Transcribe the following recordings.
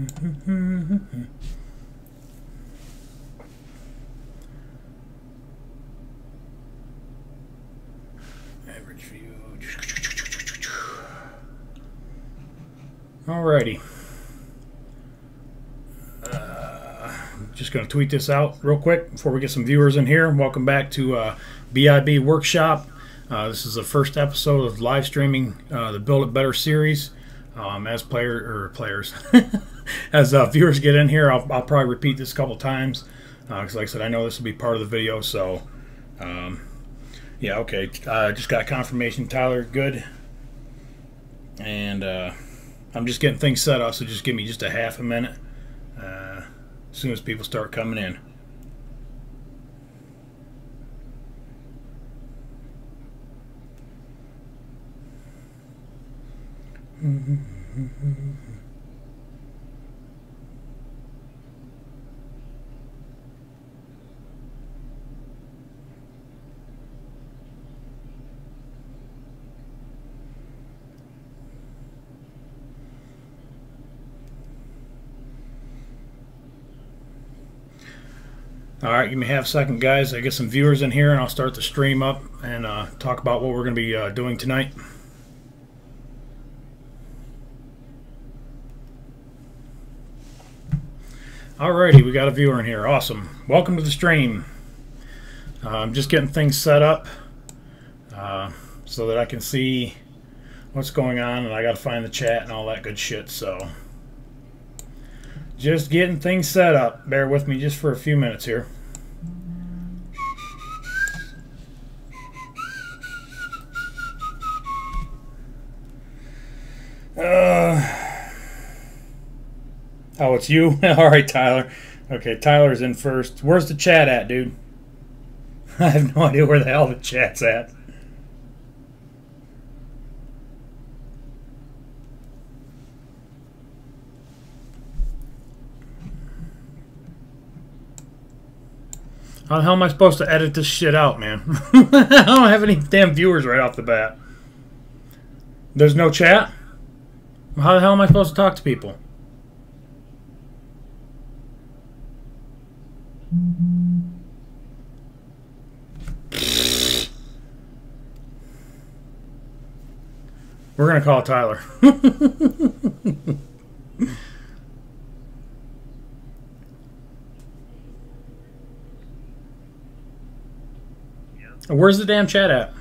Average view. Alrighty. Just going to tweet this out real quick before we get some viewers in here. Welcome back to BIB Workshop. This is the first episode of live streaming the Build It Better series. As players, as viewers get in here, I'll probably repeat this a couple times because, like I said, I know this will be part of the video. So, yeah, okay. Just got confirmation. Tyler, good. And I'm just getting things set up, so just give me just a half a minute. As soon as people start coming in. Alright, give me half a second, guys. I get some viewers in here and I'll start the stream up and talk about what we're going to be doing tonight. Alrighty, we got a viewer in here. Awesome. Welcome to the stream. I'm just getting things set up so that I can see what's going on, and I got to find the chat and all that good shit. So, just getting things set up. Bear with me just for a few minutes here. Oh, it's you? Alright, Tyler. Okay, Tyler's in first. Where's the chat at, dude? I have no idea where the hell the chat's at. How the hell am I supposed to edit this shit out, man? I don't have any damn viewers right off the bat. There's no chat? How the hell am I supposed to talk to people? We're going to call Tyler. Where's the damn chat at?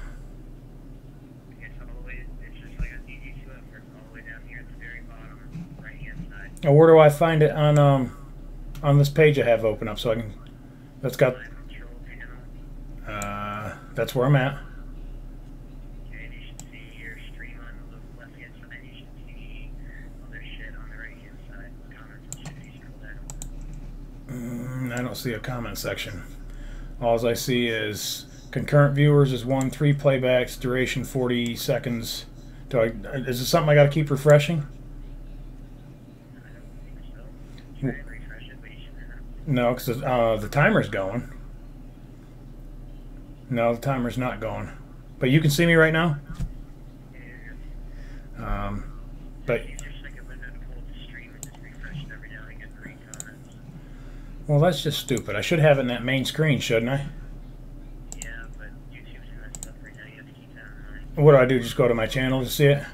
Oh, where do I find it on this page I have open up so I can? That's got. That's where I'm at. And you should see your stream on the left hand side. You should see other shit on the right hand side. Comments and shit if you scroll down. I don't see a comment section. All I see is concurrent viewers is 1, 3 playbacks, duration 40 seconds. Is it something I got to keep refreshing? No, because the timer's going. No, the timer's not going. But you can see me right now? But well, that's just stupid. I should have it in that main screen, shouldn't I? Yeah, but YouTube's in that stuff right now. You have to keep that in mind. What do I do? Just go to my channel to see it?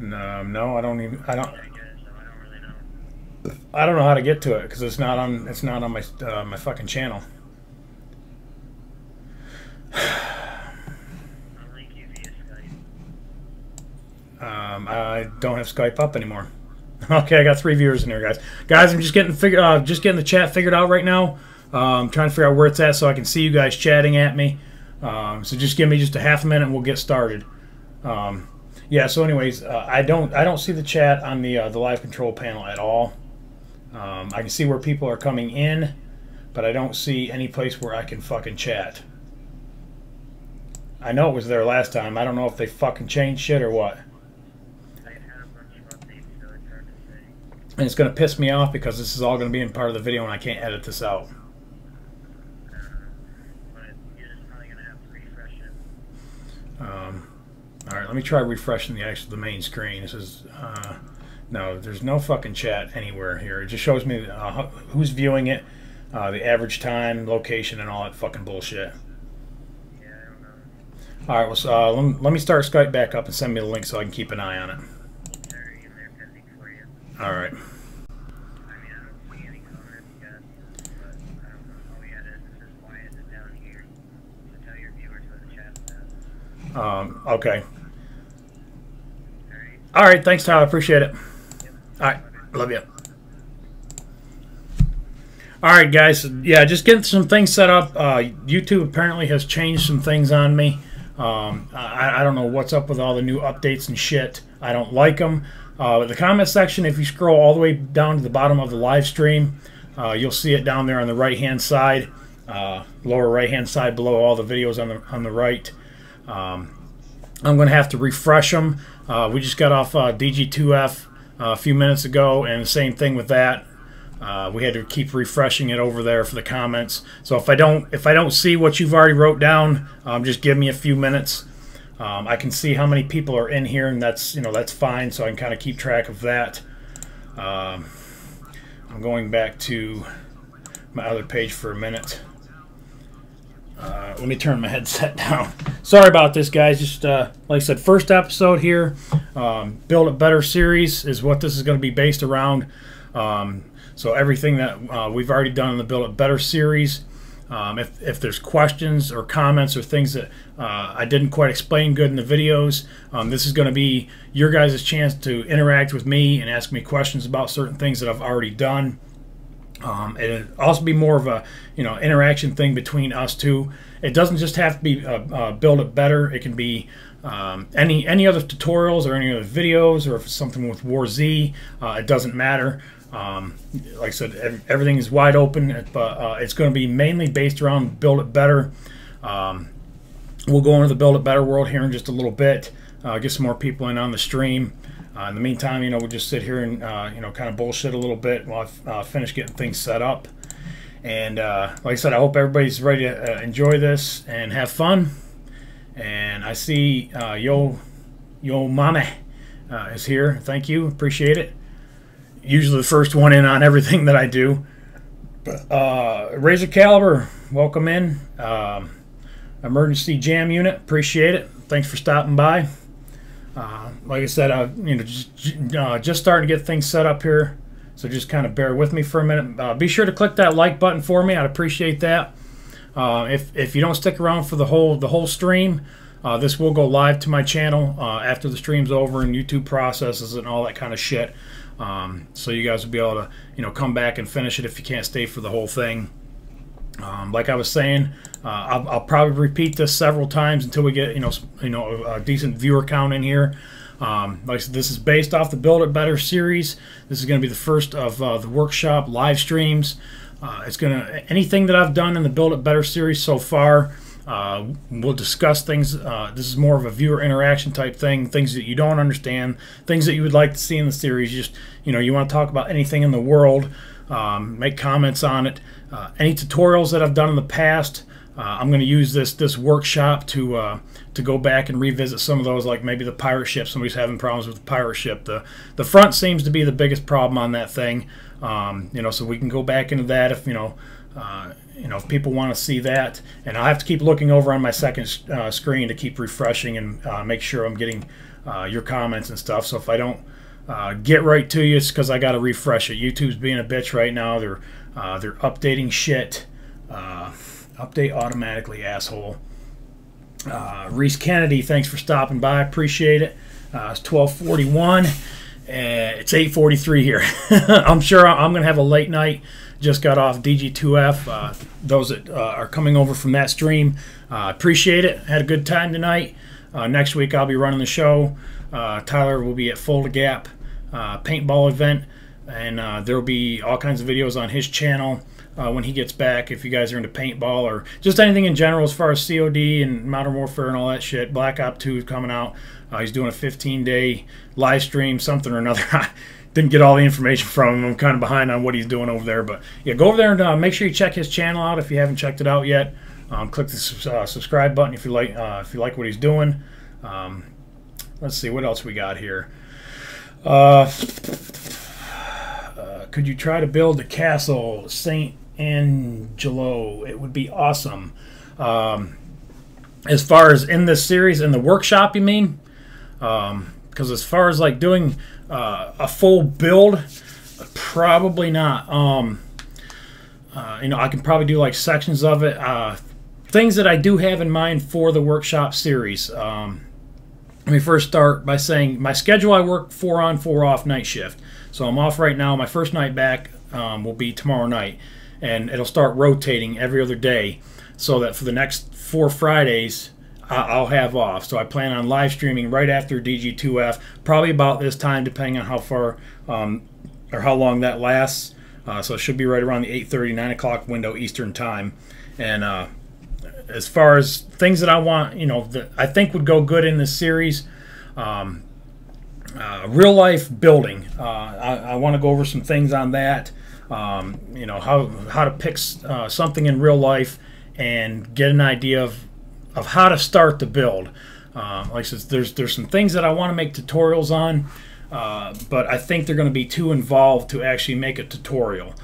No, I don't even. I don't know how to get to it because it's not on. It's not on my my fucking channel. I'll link you via Skype. I don't have Skype up anymore. Okay, I got 3 viewers in there, guys. Guys, I'm just getting the chat figured out right now. I'm trying to figure out where it's at so I can see you guys chatting at me. So just give me just a half a minute and we'll get started. Yeah. So, anyways, I don't see the chat on the live control panel at all. I can see where people are coming in, but I don't see any place where I can fucking chat. I know it was there last time. I don't know if they fucking changed shit or what. And it's going to piss me off because this is all going to be in part of the video and I can't edit this out. All right, let me try refreshing the main screen. This is no, there's no fucking chat anywhere here. It just shows me who's viewing it, the average time, location, and all that fucking bullshit. Yeah, I don't know. All right, well, so, let me start Skype back up and send me the link so I can keep an eye on it. It's already in there pending for you. All right. I mean, I don't see any comments yet, but I don't know. Oh yeah, it says why is it down here? So tell your viewers what the chat says. Okay. Alright. All right, thanks, Tyler. Appreciate it. Yep. All right, love you. All right, guys. Yeah, just getting some things set up. YouTube apparently has changed some things on me. I don't know what's up with all the new updates and shit. I don't like them. But the comment section, if you scroll all the way down to the bottom of the live stream, you'll see it down there on the right-hand side, lower right-hand side below all the videos on the right. I'm going to have to refresh them. We just got off DG2F a few minutes ago, and the same thing with that. We had to keep refreshing it over there for the comments. So if I don't see what you've already wrote down, just give me a few minutes. I can see how many people are in here, and that's fine. So I can kind of keep track of that. I'm going back to my other page for a minute. Let me turn my headset down. Sorry about this, guys. Just like I said, first episode here. Build It Better series is what this is going to be based around. So everything that we've already done in the Build It Better series, if there's questions or comments or things that I didn't quite explain good in the videos, this is going to be your guys' chance to interact with me and ask me questions about certain things that I've already done. It'll also be more of a interaction thing between us two. It doesn't just have to be Build It Better. It can be any other tutorials or any other videos, or if it's something with War Z, it doesn't matter. Like I said, everything is wide open, but it's going to be mainly based around Build It Better. We'll go into the Build It Better world here in just a little bit, get some more people in on the stream. In the meantime, we'll just sit here and kind of bullshit a little bit while I finish getting things set up. And like I said, I hope everybody's ready to enjoy this and have fun. And I see Yo Mame is here. Thank you, appreciate it. Usually the first one in on everything that I do. Razor Caliber, welcome in. Emergency Jam Unit, appreciate it. Thanks for stopping by. Like I said, just starting to get things set up here, so just kind of bear with me for a minute. Be sure to click that like button for me. I'd appreciate that. If you don't stick around for the whole stream, this will go live to my channel after the stream's over and YouTube processes and all that kind of shit. So you guys will be able to come back and finish it if you can't stay for the whole thing. Like I was saying, I'll probably repeat this several times until we get a decent viewer count in here. Like I said, this is based off the Build It Better series. This is going to be the first of the workshop live streams. It's anything that I've done in the Build It Better series so far. We'll discuss things. This is more of a viewer interaction type thing. Things that you don't understand, things that you would like to see in the series. Just you want to talk about anything in the world. Make comments on it. Any tutorials that I've done in the past, I'm going to use this workshop to go back and revisit some of those, like maybe the pirate ship. Somebody's having problems with the pirate ship. The front seems to be the biggest problem on that thing. So we can go back into that if if people want to see that. And I have to keep looking over on my second screen to keep refreshing and make sure I'm getting your comments and stuff. So if I don't get right to you, it's because I got to refresh it. YouTube's being a bitch right now. They're updating shit. Update automatically, asshole. Reese Kennedy, thanks for stopping by. Appreciate it. It's 12:41. It's 8:43 here. I'm sure I'm going to have a late night. Just got off DG2F. Those that are coming over from that stream, appreciate it. Had a good time tonight. Next week I'll be running the show. Tyler will be at Fulda Gap paintball event, and there will be all kinds of videos on his channel when he gets back. If you guys are into paintball or just anything in general as far as COD and Modern Warfare and all that shit, Black Ops 2 is coming out. He's doing a 15-day live stream, something or another. Didn't get all the information from him. I'm kind of behind on what he's doing over there. But yeah, go over there and make sure you check his channel out if you haven't checked it out yet. Click the subscribe button if you like what he's doing. let's see what else we got here. Could you try to build the castle Saint Angelo? It would be awesome. As far as in this series, in the workshop, you mean? Because as far as like doing a full build, probably not. You know, I can probably do like sections of it. Things that I do have in mind for the workshop series. Let me first start by saying my schedule, I work 4 on 4 off night shift. So I'm off right now. My first night back will be tomorrow night. And it'll start rotating every other day so that for the next 4 Fridays, I'll have off. So I plan on live streaming right after DG2F, probably about this time, depending on how far or how long that lasts. So it should be right around the 8:30, 9 o'clock window Eastern time. And as far as things that I want, you know, that I think would go good in this series, real life building. I want to go over some things on that. You know, how to pick something in real life and get an idea of how to start the build. Like I said, there's some things that I want to make tutorials on, but I think they're going to be too involved to actually make a tutorial.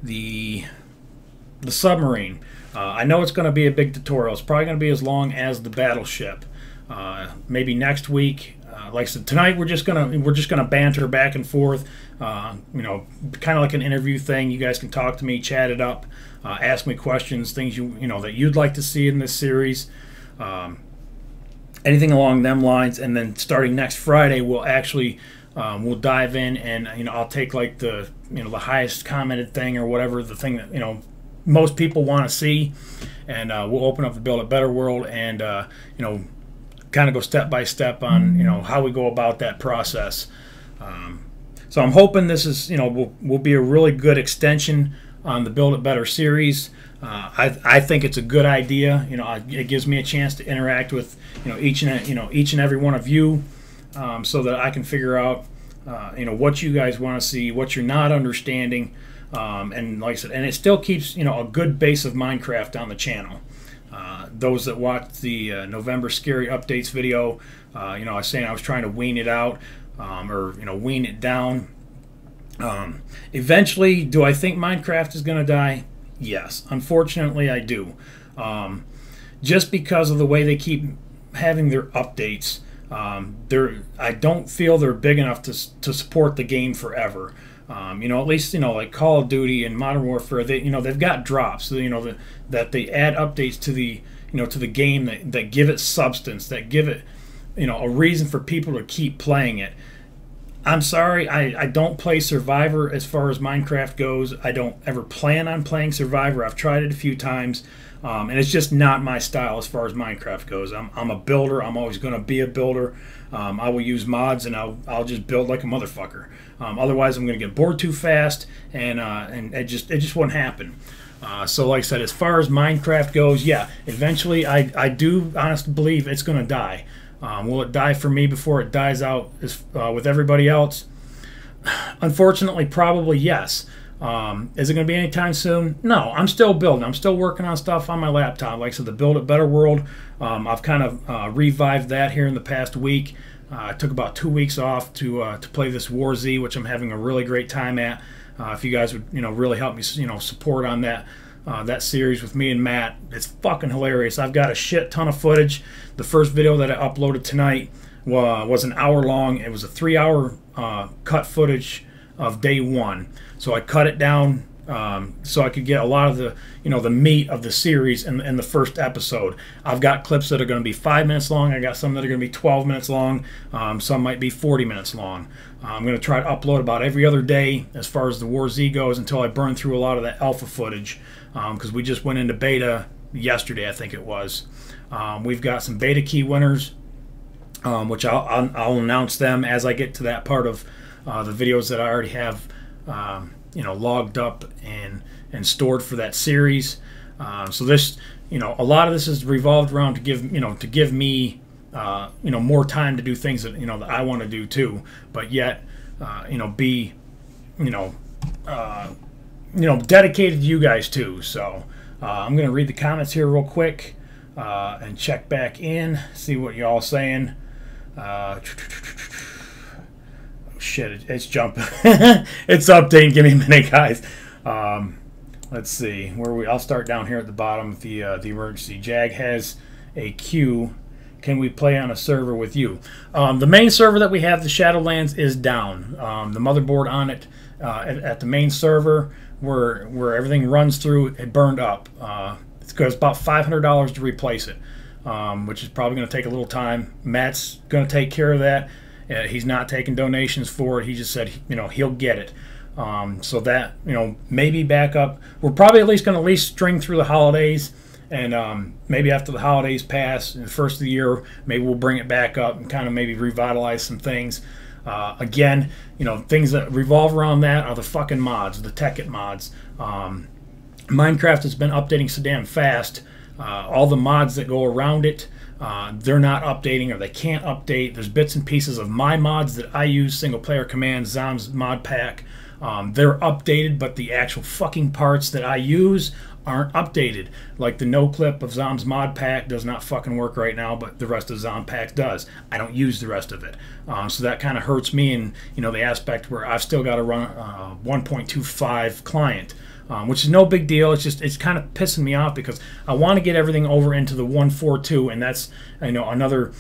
The submarine. I know it's going to be a big tutorial. It's probably going to be as long as the battleship. Maybe next week. Like I said, tonight we're just gonna banter back and forth. You know, kind of like an interview thing. You guys can talk to me, chat it up, ask me questions, things you know that you'd like to see in this series, anything along them lines. And then starting next Friday, we'll actually we'll dive in, and you know, I'll take like the the highest commented thing or whatever, the thing that most people want to see, and we'll open up the Build It Better world and you know, kind of go step by step on how we go about that process. So I'm hoping this is will be a really good extension on the Build It Better series. I think it's a good idea. It gives me a chance to interact with each and every one of you, so that I can figure out what you guys want to see, what you're not understanding, and like I said, and it still keeps a good base of Minecraft on the channel. Those that watched the November Scary Updates video, I was saying I was trying to wean it out, or wean it down. Eventually, do I think Minecraft is going to die? Yes, unfortunately I do. Just because of the way they keep having their updates, I don't feel they're big enough to support the game forever. At least like Call of Duty and Modern Warfare, they've got drops. That they add updates to the to the game that give it substance, that give it a reason for people to keep playing it. I'm sorry, I don't play Survivor as far as Minecraft goes. I don't ever plan on playing Survivor. I've tried it a few times, and it's just not my style as far as Minecraft goes. I'm a builder. I'm always going to be a builder. I will use mods, and I'll just build like a motherfucker. Otherwise, I'm going to get bored too fast, and it just won't happen. So like I said, as far as Minecraft goes, yeah, eventually I do honestly believe it's going to die. Will it die for me before it dies out with everybody else? Unfortunately, probably yes. Is it going to be anytime soon? No, I'm still building. I'm still working on stuff on my laptop. Like I said, the Build It Better world, I've kind of revived that here in the past week. I took about 2 weeks off to play this War Z, which I'm having a really great time at. If you guys would really help me support on that series with me and Matt, it's fucking hilarious. I've got a shit ton of footage. The first video that I uploaded tonight was an hour long. It was a 3-hour cut footage of day one. So I cut it down so I could get a lot of the the meat of the series in the first episode. I've got clips that are going to be 5 minutes long. I got some that are going to be 12 minutes long. Some might be 40 minutes long. I'm going to try to upload about every other day as far as the War Z goes until I burn through a lot of that alpha footage, because we just went into beta yesterday, I think it was. We've got some beta key winners, which I'll announce them as I get to that part of the videos that I already have logged up and stored for that series. So this a lot of this is revolved around to give me more time to do things that that I want to do too, but yet be dedicated to you guys too. So I'm gonna read the comments here real quick. and check back in, see what y'all saying. Oh shit, it's jumping. It's updating. Give me a minute, guys. Let's see where we. I'll start down here at the bottom with the emergency. Jag has a queue. Can we play on a server with you? The main server that we have, the Shadowlands, is down. The motherboard on it at the main server where everything runs through, it burned up. It's about $500 to replace it, which is probably going to take a little time. Matt's going to take care of that. He's not taking donations for it. He just said, he'll get it. So that, maybe back up. We're probably at least going to string through the holidays. And maybe after the holidays pass, in the first of the year, maybe we'll bring it back up and kind of maybe revitalize some things. Again, things that revolve around that are the fucking mods, the Tekkit mods. Minecraft has been updating so damn fast. All the mods that go around it, they're not updating, or they can't update. There's bits and pieces of my mods that I use, single player command, Zom's mod pack. They're updated, but the actual fucking parts that I use aren't updated. Like the no clip of Zom's mod pack does not fucking work right now, but the rest of Zom pack does. I don't use the rest of it, so that kind of hurts me in the aspect where I've still got to run 1.25 client, which is no big deal. It's kind of pissing me off because I want to get everything over into the 1.42, and that's another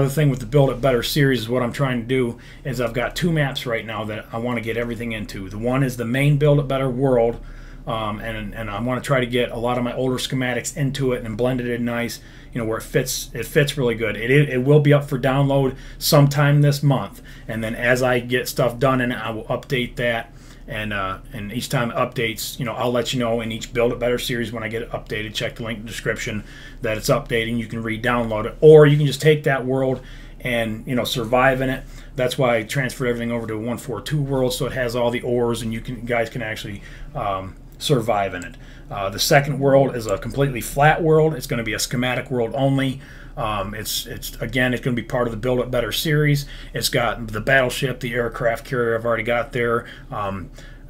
thing with the Build It Better series is what I'm trying to do is I've got 2 maps right now that I want to get everything into. The one is the main Build It Better world. And I want to try to get a lot of my older schematics into it and blend it in nice, where it fits really good. It will be up for download sometime this month, and then as I get stuff done in it, I will update that. And each time it updates, I'll let you know in each Build It Better series when I get it updated. Check the link in the description that it's updating. You can re-download it, or you can just take that world and survive in it. That's why I transferred everything over to a 1.42 world, so it has all the ores, and you guys can actually survive in it. The second world is a completely flat world. It's going to be a schematic world only. It's going to be part of the Build It Better series. It's got the battleship, the aircraft carrier I've already got there.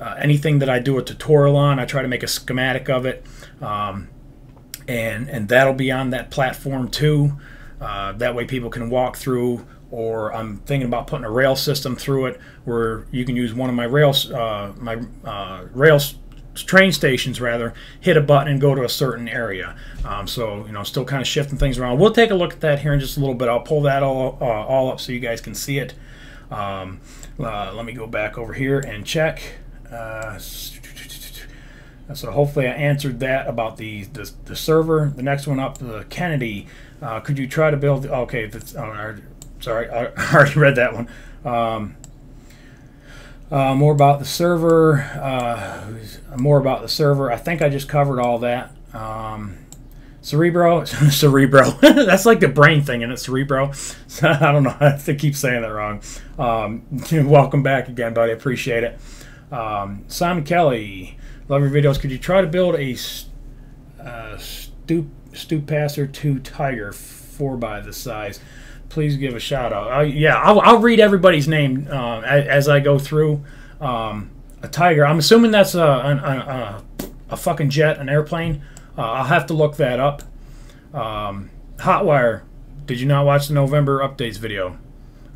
Anything that I do a tutorial on, I try to make a schematic of it, and that'll be on that platform too. That way people can walk through. Or I'm thinking about putting a rail system through it where you can use one of my train stations, rather, hit a button and go to a certain area. So still kind of shifting things around. We'll take a look at that here in just a little bit. I'll pull that all up so you guys can see it. Let me go back over here and check. So hopefully I answered that about the server. The next one up, the Kennedy. Could you try to build? Okay, that's sorry, I already read that one. More about the server. I think I just covered all that. Cerebro. That's like the brain thing, and it's Cerebro. I don't know. I keep saying that wrong. Welcome back again, buddy. Appreciate it. Simon Kelly. Love your videos. Could you try to build a stoop passer to Tiger 4x the size? Please give a shout out. Yeah, I'll read everybody's name as I go through. A Tiger. I'm assuming that's a fucking jet, an airplane. I'll have to look that up. Hotwire. Did you not watch the November updates video?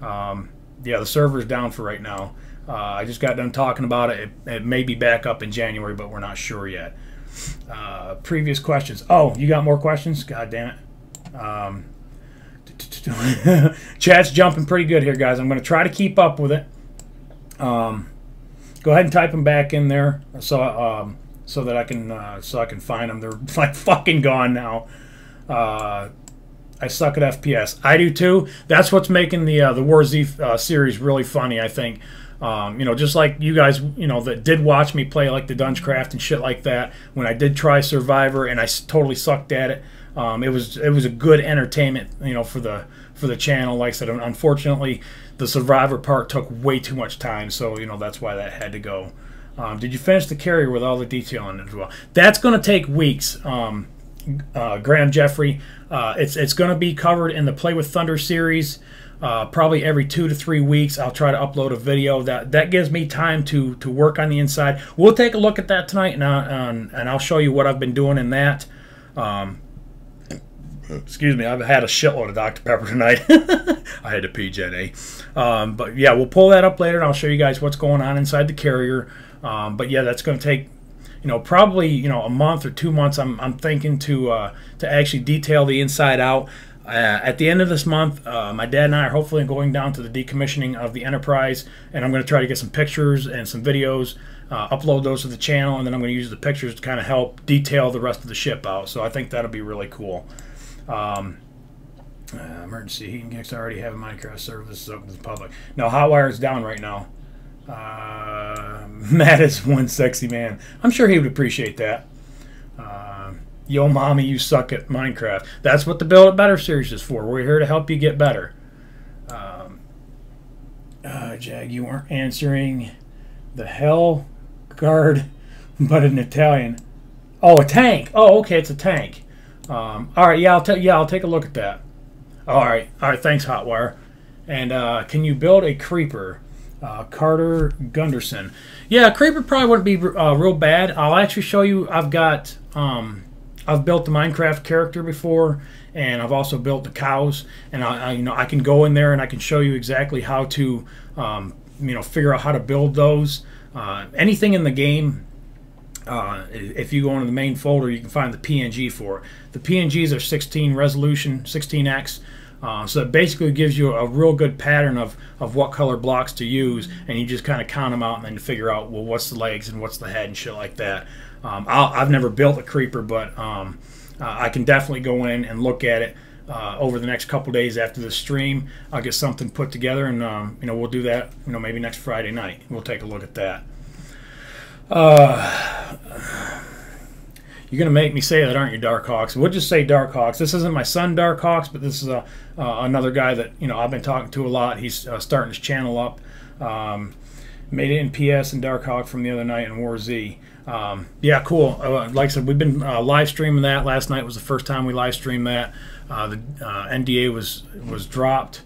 Yeah, the server's down for right now. I just got done talking about it. It may be back up in January, but we're not sure yet. Previous questions. Oh, you got more questions? God damn it. Chat's jumping pretty good here, guys. I'm going to try to keep up with it. Go ahead and type them back in there so that I can find them. They're like fucking gone now. I suck at FPS. I do too. That's what's making the War Z series really funny, I think. Just like you guys, that did watch me play like the Dungeoncraft and shit like that. When I did try Survivor and I totally sucked at it. It was a good entertainment, for the channel. Like I said, unfortunately, the Survivor part took way too much time, so that's why that had to go. Did you finish the carrier with all the detail on it as well? That's going to take weeks, Graham Jeffrey. It's going to be covered in the Play with Thunder series. Probably every 2 to 3 weeks, I'll try to upload a video. That gives me time to work on the inside. We'll take a look at that tonight, and I'll show you what I've been doing in that. Excuse me, I've had a shitload of Dr. Pepper tonight. I had to pee, Jenny. But yeah, we'll pull that up later, and I'll show you guys what's going on inside the carrier. But yeah, that's going to take, probably a month or 2 months. I'm thinking to actually detail the inside out. At the end of this month, my dad and I are hopefully going down to the decommissioning of the Enterprise, and I'm going to try to get some pictures and some videos, upload those to the channel, and then I'm going to use the pictures to kind of help detail the rest of the ship out. So I think that'll be really cool. Emergency heating kicks. I already have a Minecraft server. This is open to the public. No, Hotwire is down right now. Matt is one sexy man. I'm sure he would appreciate that. Yo, mommy, you suck at Minecraft. That's what the Build It Better series is for. We're here to help you get better. Jag, you weren't answering the Hell Guard, but in Italian. Oh, a tank. Oh, okay, it's a tank. All right, yeah, I'll take a look at that. All right, thanks, Hotwire. And can you build a creeper? Carter Gunderson. Yeah, a creeper probably wouldn't be real bad. I'll actually show you. I've built the Minecraft character before, and I've also built the cows. And I can go in there and I can show you exactly how to figure out how to build those. Anything in the game. If you go into the main folder, you can find the PNG for it. The PNGs are 16 resolution, 16x. So it basically gives you a real good pattern of what color blocks to use, and you just kind of count them out and then figure out, well, what's the legs and what's the head and shit like that. I've never built a creeper, but I can definitely go in and look at it over the next couple days after the stream. I'll get something put together, and we'll do that. Maybe next Friday night we'll take a look at that. You're going to make me say that, aren't you, Darkhawks? We'll just say Darkhawks. This isn't my son, Darkhawks, but this is another guy that I've been talking to a lot. He's starting his channel up. Made it in PS and Darkhawk from the other night in War Z. Yeah, cool. Like I said, we've been live streaming that. Last night was the first time we live streamed that. The NDA was dropped.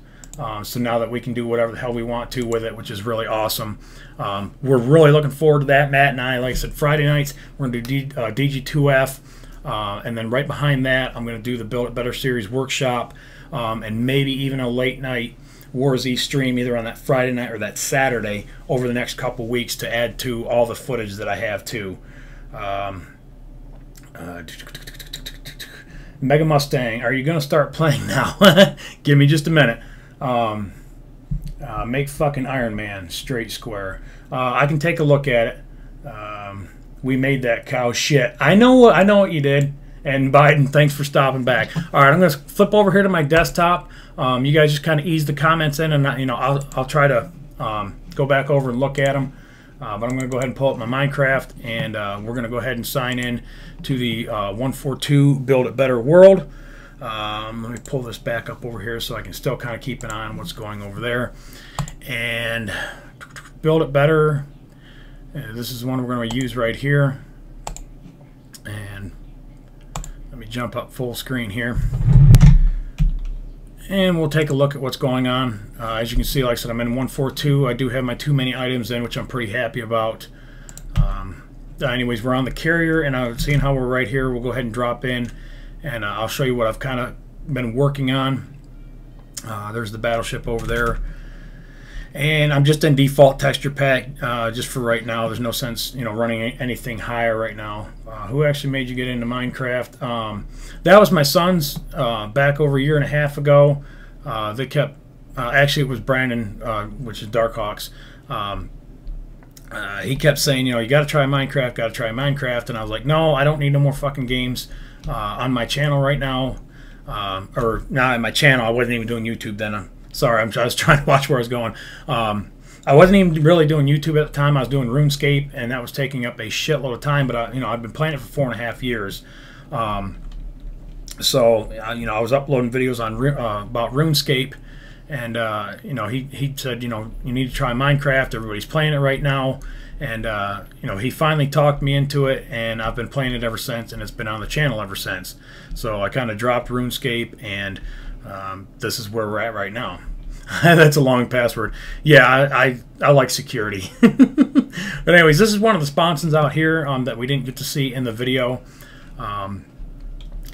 So now that we can do whatever the hell we want to with it, which is really awesome. We're really looking forward to that, Matt and I. Like I said, Friday nights, we're going to do DG2F. And then right behind that, I'm going to do the Build It Better series workshop. And maybe even a late night War Z stream either on that Friday night or that Saturday over the next couple weeks to add to all the footage that I have too. Mega Mustang, are you going to start playing now? Give me just a minute. Make fucking Iron Man straight square. I can take a look at it. We made that cow shit. I know what you did. And Biden, thanks for stopping back. All right, I'm going to flip over here to my desktop. You guys just kind of ease the comments in, and I'll try to go back over and look at them. But I'm going to go ahead and pull up my Minecraft, and we're going to go ahead and sign in to the 142 Build It Better world. Let me pull this back up over here so I can still kind of keep an eye on what's going over there. And Build It Better. This is the one we're going to use right here. And let me jump up full screen here. And we'll take a look at what's going on. As you can see, like I said, I'm in 142. I do have my too many items in, which I'm pretty happy about. Anyways, we're on the carrier, and seeing how we're right here, we'll go ahead and drop in, and I'll show you what I've kind of been working on. There's the battleship over there. And I'm just in default texture pack just for right now. There's no sense, running anything higher right now. Who actually made you get into Minecraft? That was my sons back over a year and a half ago. They kept, actually it was Brandon, which is Darkhawks. He kept saying, you got to try Minecraft, got to try Minecraft. And I was like, no, I don't need no more fucking games on my channel right now. Or not on my channel. I wasn't even doing YouTube then. Sorry, I was trying to watch where I was going. I wasn't even really doing YouTube at the time. I was doing RuneScape, and that was taking up a shitload of time. But I've been playing it for 4.5 years. So I was uploading videos on about RuneScape, and he said, you need to try Minecraft. Everybody's playing it right now, and he finally talked me into it, and I've been playing it ever since, and it's been on the channel ever since. So I kind of dropped RuneScape, and this is where we're at right now. That's a long password. Yeah, I like security. But anyways, this is one of the sponsons out here that we didn't get to see in the video.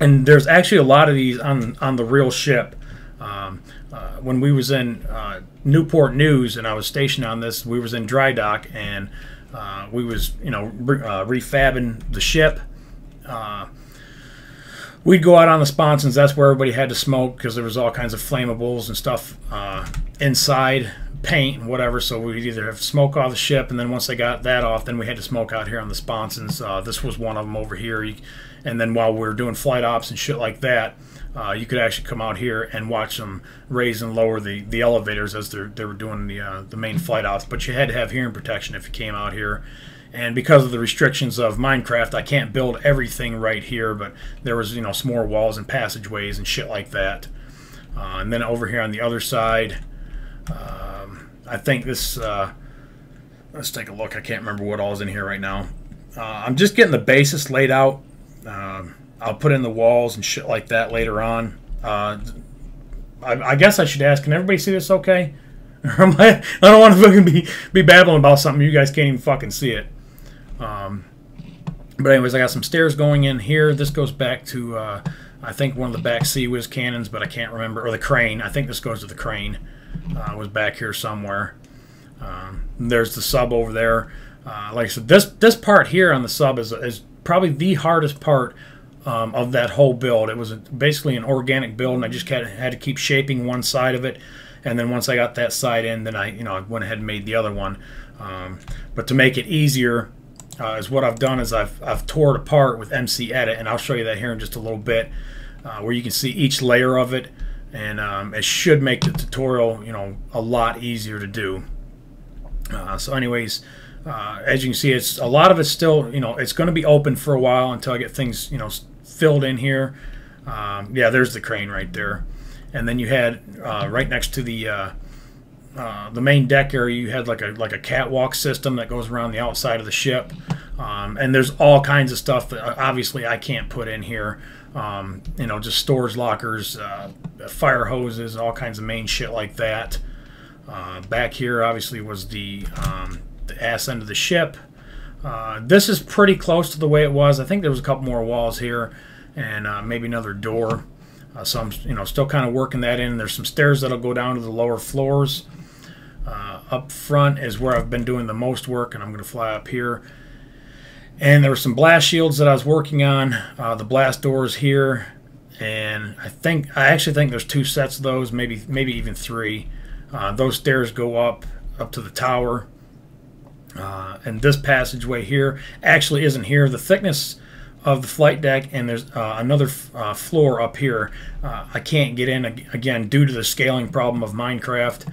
And there's actually a lot of these on the real ship. When we was in Newport News and I was stationed on this, we was in dry dock, and we was refabbing the ship. We'd go out on the sponsons. That's where everybody had to smoke, because there was all kinds of flammables and stuff inside, paint and whatever. So we'd either have smoke off the ship, and then once they got that off, then we had to smoke out here on the sponsons. This was one of them over here. And then while we were doing flight ops and shit like that, you could actually come out here and watch them raise and lower the elevators as they were doing the main flight ops. But you had to have hearing protection if you came out here. And because of the restrictions of Minecraft, I can't build everything right here, but there was, some more walls and passageways and shit like that. And then over here on the other side, I think this, let's take a look. I can't remember what all is in here right now. I'm just getting the basis laid out. I'll put in the walls and shit like that later on. I guess I should ask, can everybody see this okay? I don't want to fucking be babbling about something you guys can't even fucking see it. But anyways, I got some stairs going in here. This goes back to, I think, one of the back Sea-Whiz cannons, but I can't remember. Or the crane. I think this goes to the crane. Was back here somewhere. There's the sub over there. Like I said, this part here on the sub is probably the hardest part of that whole build. It was basically an organic build, and I just had to keep shaping one side of it. And then once I got that side in, then I went ahead and made the other one. But to make it easier, is what I've done is I've tore it apart with MC Edit, and I'll show you that here in just a little bit, where you can see each layer of it, and it should make the tutorial a lot easier to do. So anyways, as you can see, a lot of it's still it's going to be open for a while until I get things filled in here. Yeah, there's the crane right there. And then you had right next to the main deck area, you had like a catwalk system that goes around the outside of the ship. And there's all kinds of stuff that obviously I can't put in here. Just storage lockers, fire hoses, all kinds of main shit like that. Back here obviously was the ass end of the ship. This is pretty close to the way it was. I think there was a couple more walls here, and maybe another door. So I'm still kind of working that in. There's some stairs that'll go down to the lower floors. Up front is where I've been doing the most work, and I'm going to fly up here. And there were some blast shields that I was working on. The blast doors here, and I actually think there's 2 sets of those, maybe even 3. Those stairs go up to the tower. And this passageway here actually isn't here. The thickness of the flight deck, and there's another floor up here. I can't get in again due to the scaling problem of Minecraft.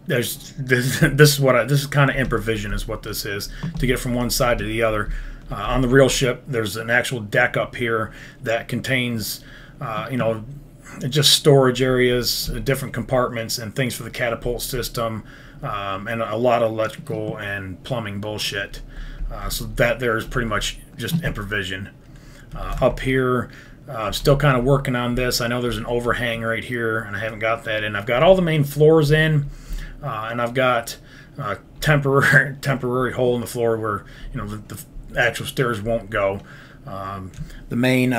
This is kind of improvision is what this is, to get from one side to the other. On the real ship, there's an actual deck up here that contains just storage areas, different compartments, and things for the catapult system, and a lot of electrical and plumbing bullshit. So that there is pretty much just improvision. Up here, still kind of working on this. I know there's an overhang right here, and I haven't got that in. I've got all the main floors in, and I've got a temporary hole in the floor where the actual stairs won't go. The main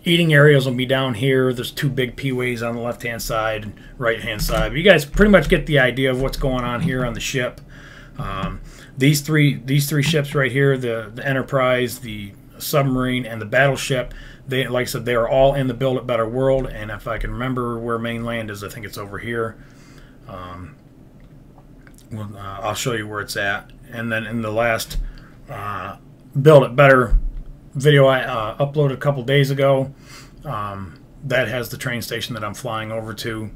eating areas will be down here. There's 2 big P-ways on the left-hand side and right-hand side. But you guys pretty much get the idea of what's going on here on the ship. These three ships right here, the Enterprise, the submarine, and the battleship, like I said, they are all in the Build It Better world. And if I can remember where mainland is, I think it's over here. I'll show you where it's at. And then in the last Build It Better video I uploaded a couple days ago, that has the train station that I'm flying over to.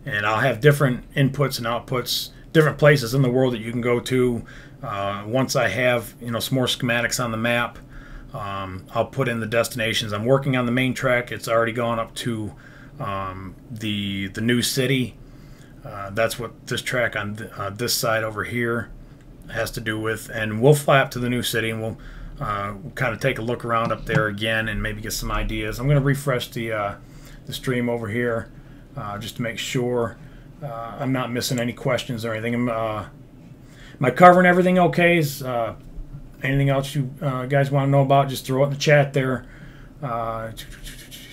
And I'll have different inputs and outputs, different places in the world that you can go to. Once I have some more schematics on the map, I'll put in the destinations. I'm working on the main track. It's already gone up to the new city. That's what this track on this side over here has to do with. And we'll fly up to the new city, and we'll kind of take a look around up there again and maybe get some ideas. I'm going to refresh the stream over here just to make sure I'm not missing any questions or anything. Am I covering everything okay? anything else you guys want to know about, just throw it in the chat there.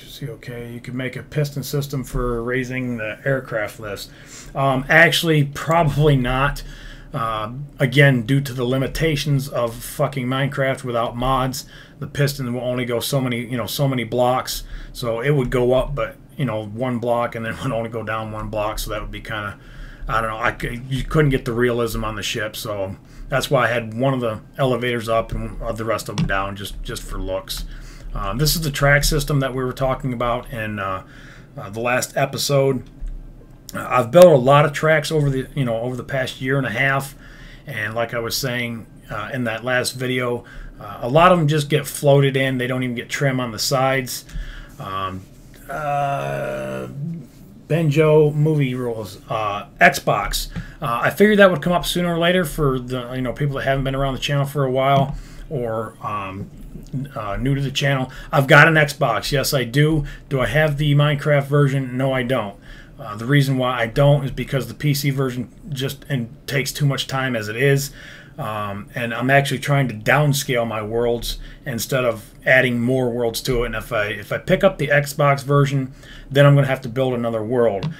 See, okay, you could make a piston system for raising the aircraft list. Actually, probably not. Again, due to the limitations of fucking Minecraft without mods, the piston will only go so many, so many blocks. So it would go up, but one block, and then it would only go down one block. So that would be kind of, I don't know. You couldn't get the realism on the ship, so that's why I had one of the elevators up and the rest of them down, just for looks. This is the track system that we were talking about in the last episode. I've built a lot of tracks over the past year and a half, and like I was saying in that last video, a lot of them just get floated in. They don't even get trim on the sides. Benjo movie rules, Xbox. I figured that would come up sooner or later for the people that haven't been around the channel for a while, or new to the channel. I've got an Xbox. Yes, I do. Do I have the Minecraft version? No, I don't. The reason why I don't is because the PC version just takes too much time as it is, and I'm actually trying to downscale my worlds instead of adding more worlds to it. And if I pick up the Xbox version, then I'm going to have to build another world.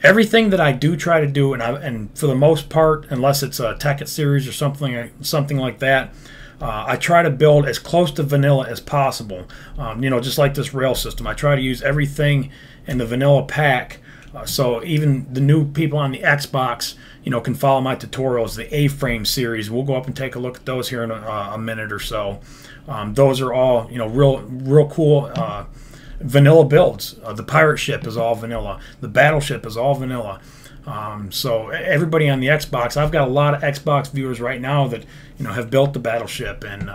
Everything that I do try to do, and for the most part, unless it's a Tekkit series or something like that, I try to build as close to vanilla as possible. Just like this rail system, I try to use everything in the vanilla pack. So even the new people on the Xbox, can follow my tutorials, the A-frame series. We'll go up and take a look at those here in a minute or so. Those are all, real cool vanilla builds. The pirate ship is all vanilla. The battleship is all vanilla. So everybody on the Xbox, I've got a lot of Xbox viewers right now that have built the battleship, and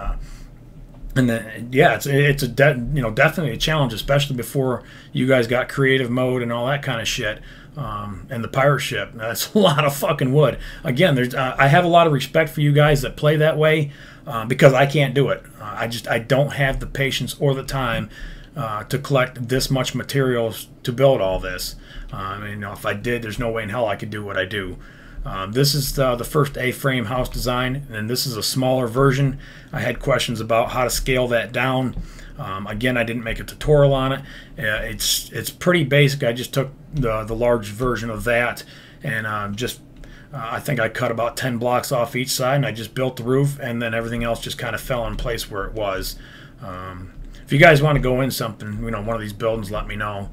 yeah, it's definitely a challenge, especially before you guys got creative mode and all that kind of shit. And the pirate ship, that's a lot of fucking wood. Again, I have a lot of respect for you guys that play that way, because I can't do it. I don't have the patience or the time to collect this much materials to build all this. If I did, there's no way in hell I could do what I do. This is the first A-frame house design, and this is a smaller version. I had questions about how to scale that down. Again, I didn't make a tutorial on it. It's pretty basic. I just took the large version of that, and I think I cut about 10 blocks off each side, and I just built the roof, and then everything else just kind of fell in place where it was. If you guys want to go in something, one of these buildings, let me know.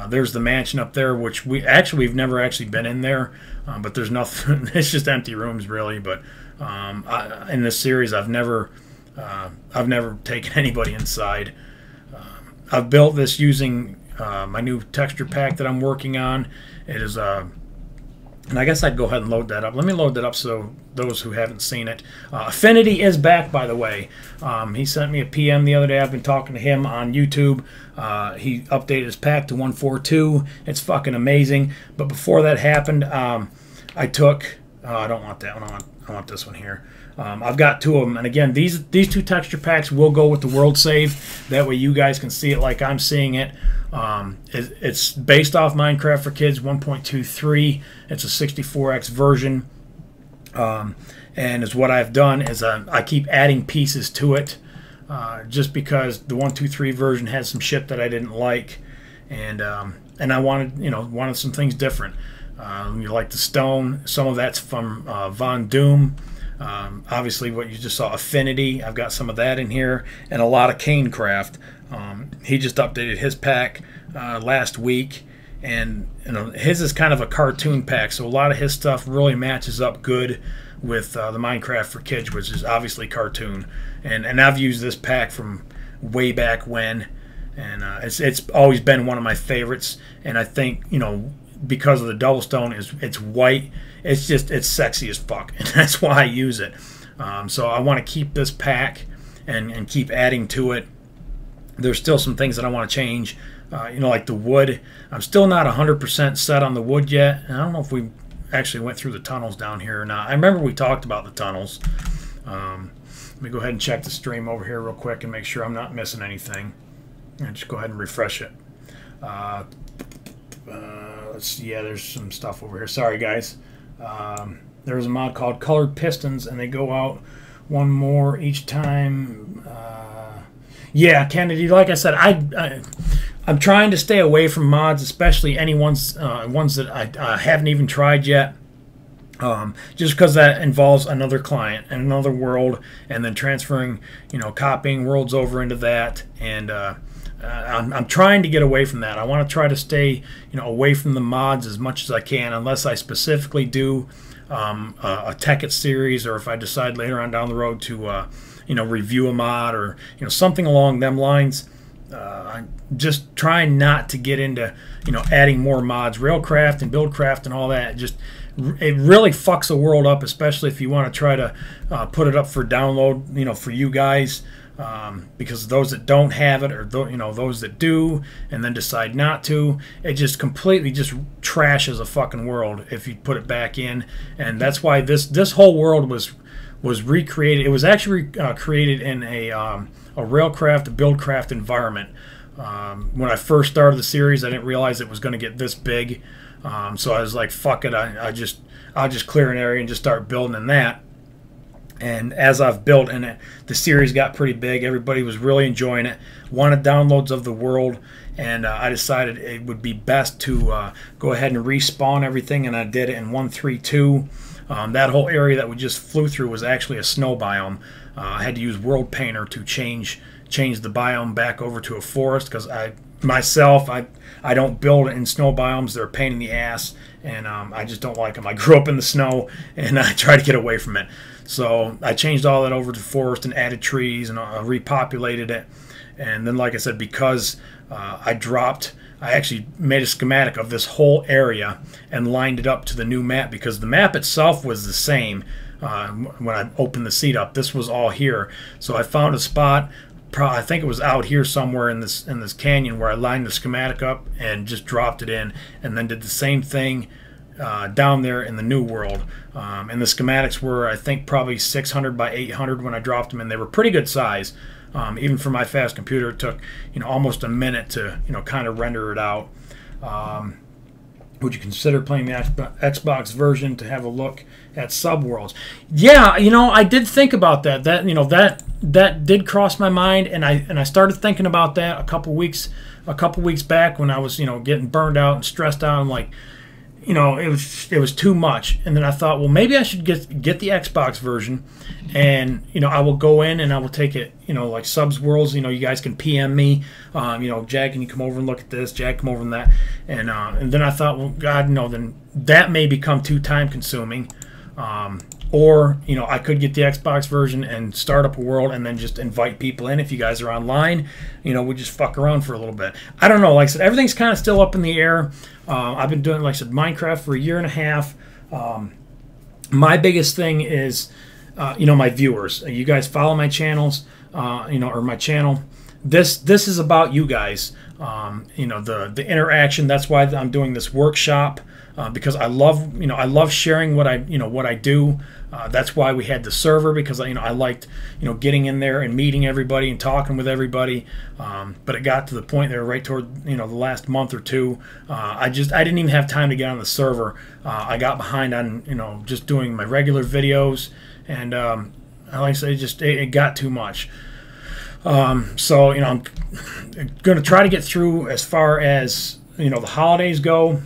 There's the mansion up there, which we've never actually been in there, but there's nothing. It's just empty rooms, really. But in this series, I've never taken anybody inside. I've built this using my new texture pack that I'm working on. It is and I guess I'd go ahead and load that up. Let me load that up so those who haven't seen it. Affinity is back, by the way. He sent me a PM the other day. I've been talking to him on YouTube. He updated his pack to 1.42. It's fucking amazing. But before that happened, I took... I don't want that one. I want this one here. I've got two of them. And again, these two texture packs will go with the world save. That way you guys can see it like I'm seeing it. It's based off Minecraft for Kids 1.23. It's a 64x version. And is what I've done is I keep adding pieces to it, just because the 1.23 version has some shit that I didn't like, and I wanted some things different. Like the stone, some of that's from Von Doom. Obviously, what you just saw, Affinity. I've got some of that in here, and a lot of Canecraft. He just updated his pack last week, and his is kind of a cartoon pack, so a lot of his stuff really matches up good with the Minecraft for Kids, which is obviously cartoon. And I've used this pack from way back when, and it's always been one of my favorites. And I think because of the double stone, it's white. It's sexy as fuck, and that's why I use it. So I want to keep this pack and keep adding to it. There's still some things that I want to change, like the wood. I'm still not 100% set on the wood yet, and I don't know if we actually went through the tunnels down here or not. I remember we talked about the tunnels. Let me go ahead and check the stream over here real quick and make sure I'm not missing anything. And just go ahead and refresh it. Let's see. Yeah, there's some stuff over here. Sorry, guys. There's a mod called Colored Pistons, and they go out one more each time. Yeah, Kennedy, like I said, I'm trying to stay away from mods, especially any ones that I haven't even tried yet. Just because that involves another client and another world, and then transferring, copying worlds over into that, and I'm trying to get away from that. I want to try to stay, away from the mods as much as I can, unless I specifically do a Tekkit series, or if I decide later on down the road to, review a mod, or something along them lines. I'm just trying not to get into, adding more mods, Railcraft and Buildcraft and all that. It really fucks the world up, especially if you want to try to put it up for download, for you guys. Because those that don't have it, or those that do and then decide not to, it just completely just trashes a fucking world if you put it back in. And that's why this whole world was recreated. It was actually created in a Railcraft, a Buildcraft environment. When I first started the series, I didn't realize it was going to get this big. So I was like, fuck it, I'll just clear an area and just start building in that. And as I've built in it, the series got pretty big. Everybody was really enjoying it, wanted downloads of the world, and I decided it would be best to go ahead and respawn everything, and I did it in 1.3.2. That whole area that we just flew through was actually a snow biome. I had to use World Painter to change the biome back over to a forest, because I don't build in snow biomes. They're a pain in the ass, and I just don't like them. I grew up in the snow, and I try to get away from it. So I changed all that over to forest and added trees, and I repopulated it. And then, like I said, because I actually made a schematic of this whole area and lined it up to the new map, because the map itself was the same when I opened the seed up. This was all here. So I found a spot, I think it was out here somewhere in this canyon, where I lined the schematic up and just dropped it in, and then did the same thing down there in the new world. And the schematics were, I think, probably 600 by 800 when I dropped them, and they were pretty good size. Even for my fast computer, it took almost a minute to kind of render it out. Would you consider playing the Xbox version to have a look at subworlds? Yeah, I did think about that. That did cross my mind, and I started thinking about that a couple weeks back when I was getting burned out and stressed out. I'm like, it was too much. And then I thought, well, maybe I should get the Xbox version, and I will go in and I will take it, like Subs Worlds. You guys can PM me, Jack, can you come over and look at this? Jack, come over and that. And then I thought, well, God, no, then that may become too time consuming. Or I could get the Xbox version and start up a world and then just invite people in. If you guys are online, we just fuck around for a little bit. I don't know. Like I said, everything's kind of still up in the air. I've been doing, like I said, Minecraft for 1.5 years. My biggest thing is, my viewers. You guys follow my channels, or my channel. This is about you guys. The interaction. That's why I'm doing this workshop. Because I love sharing what I do. That's why we had the server, because I liked getting in there and meeting everybody and talking with everybody. But it got to the point there right toward the last month or two. I didn't even have time to get on the server. I got behind on just doing my regular videos, and like I say, it got too much. So I'm going to try to get through as far as the holidays go.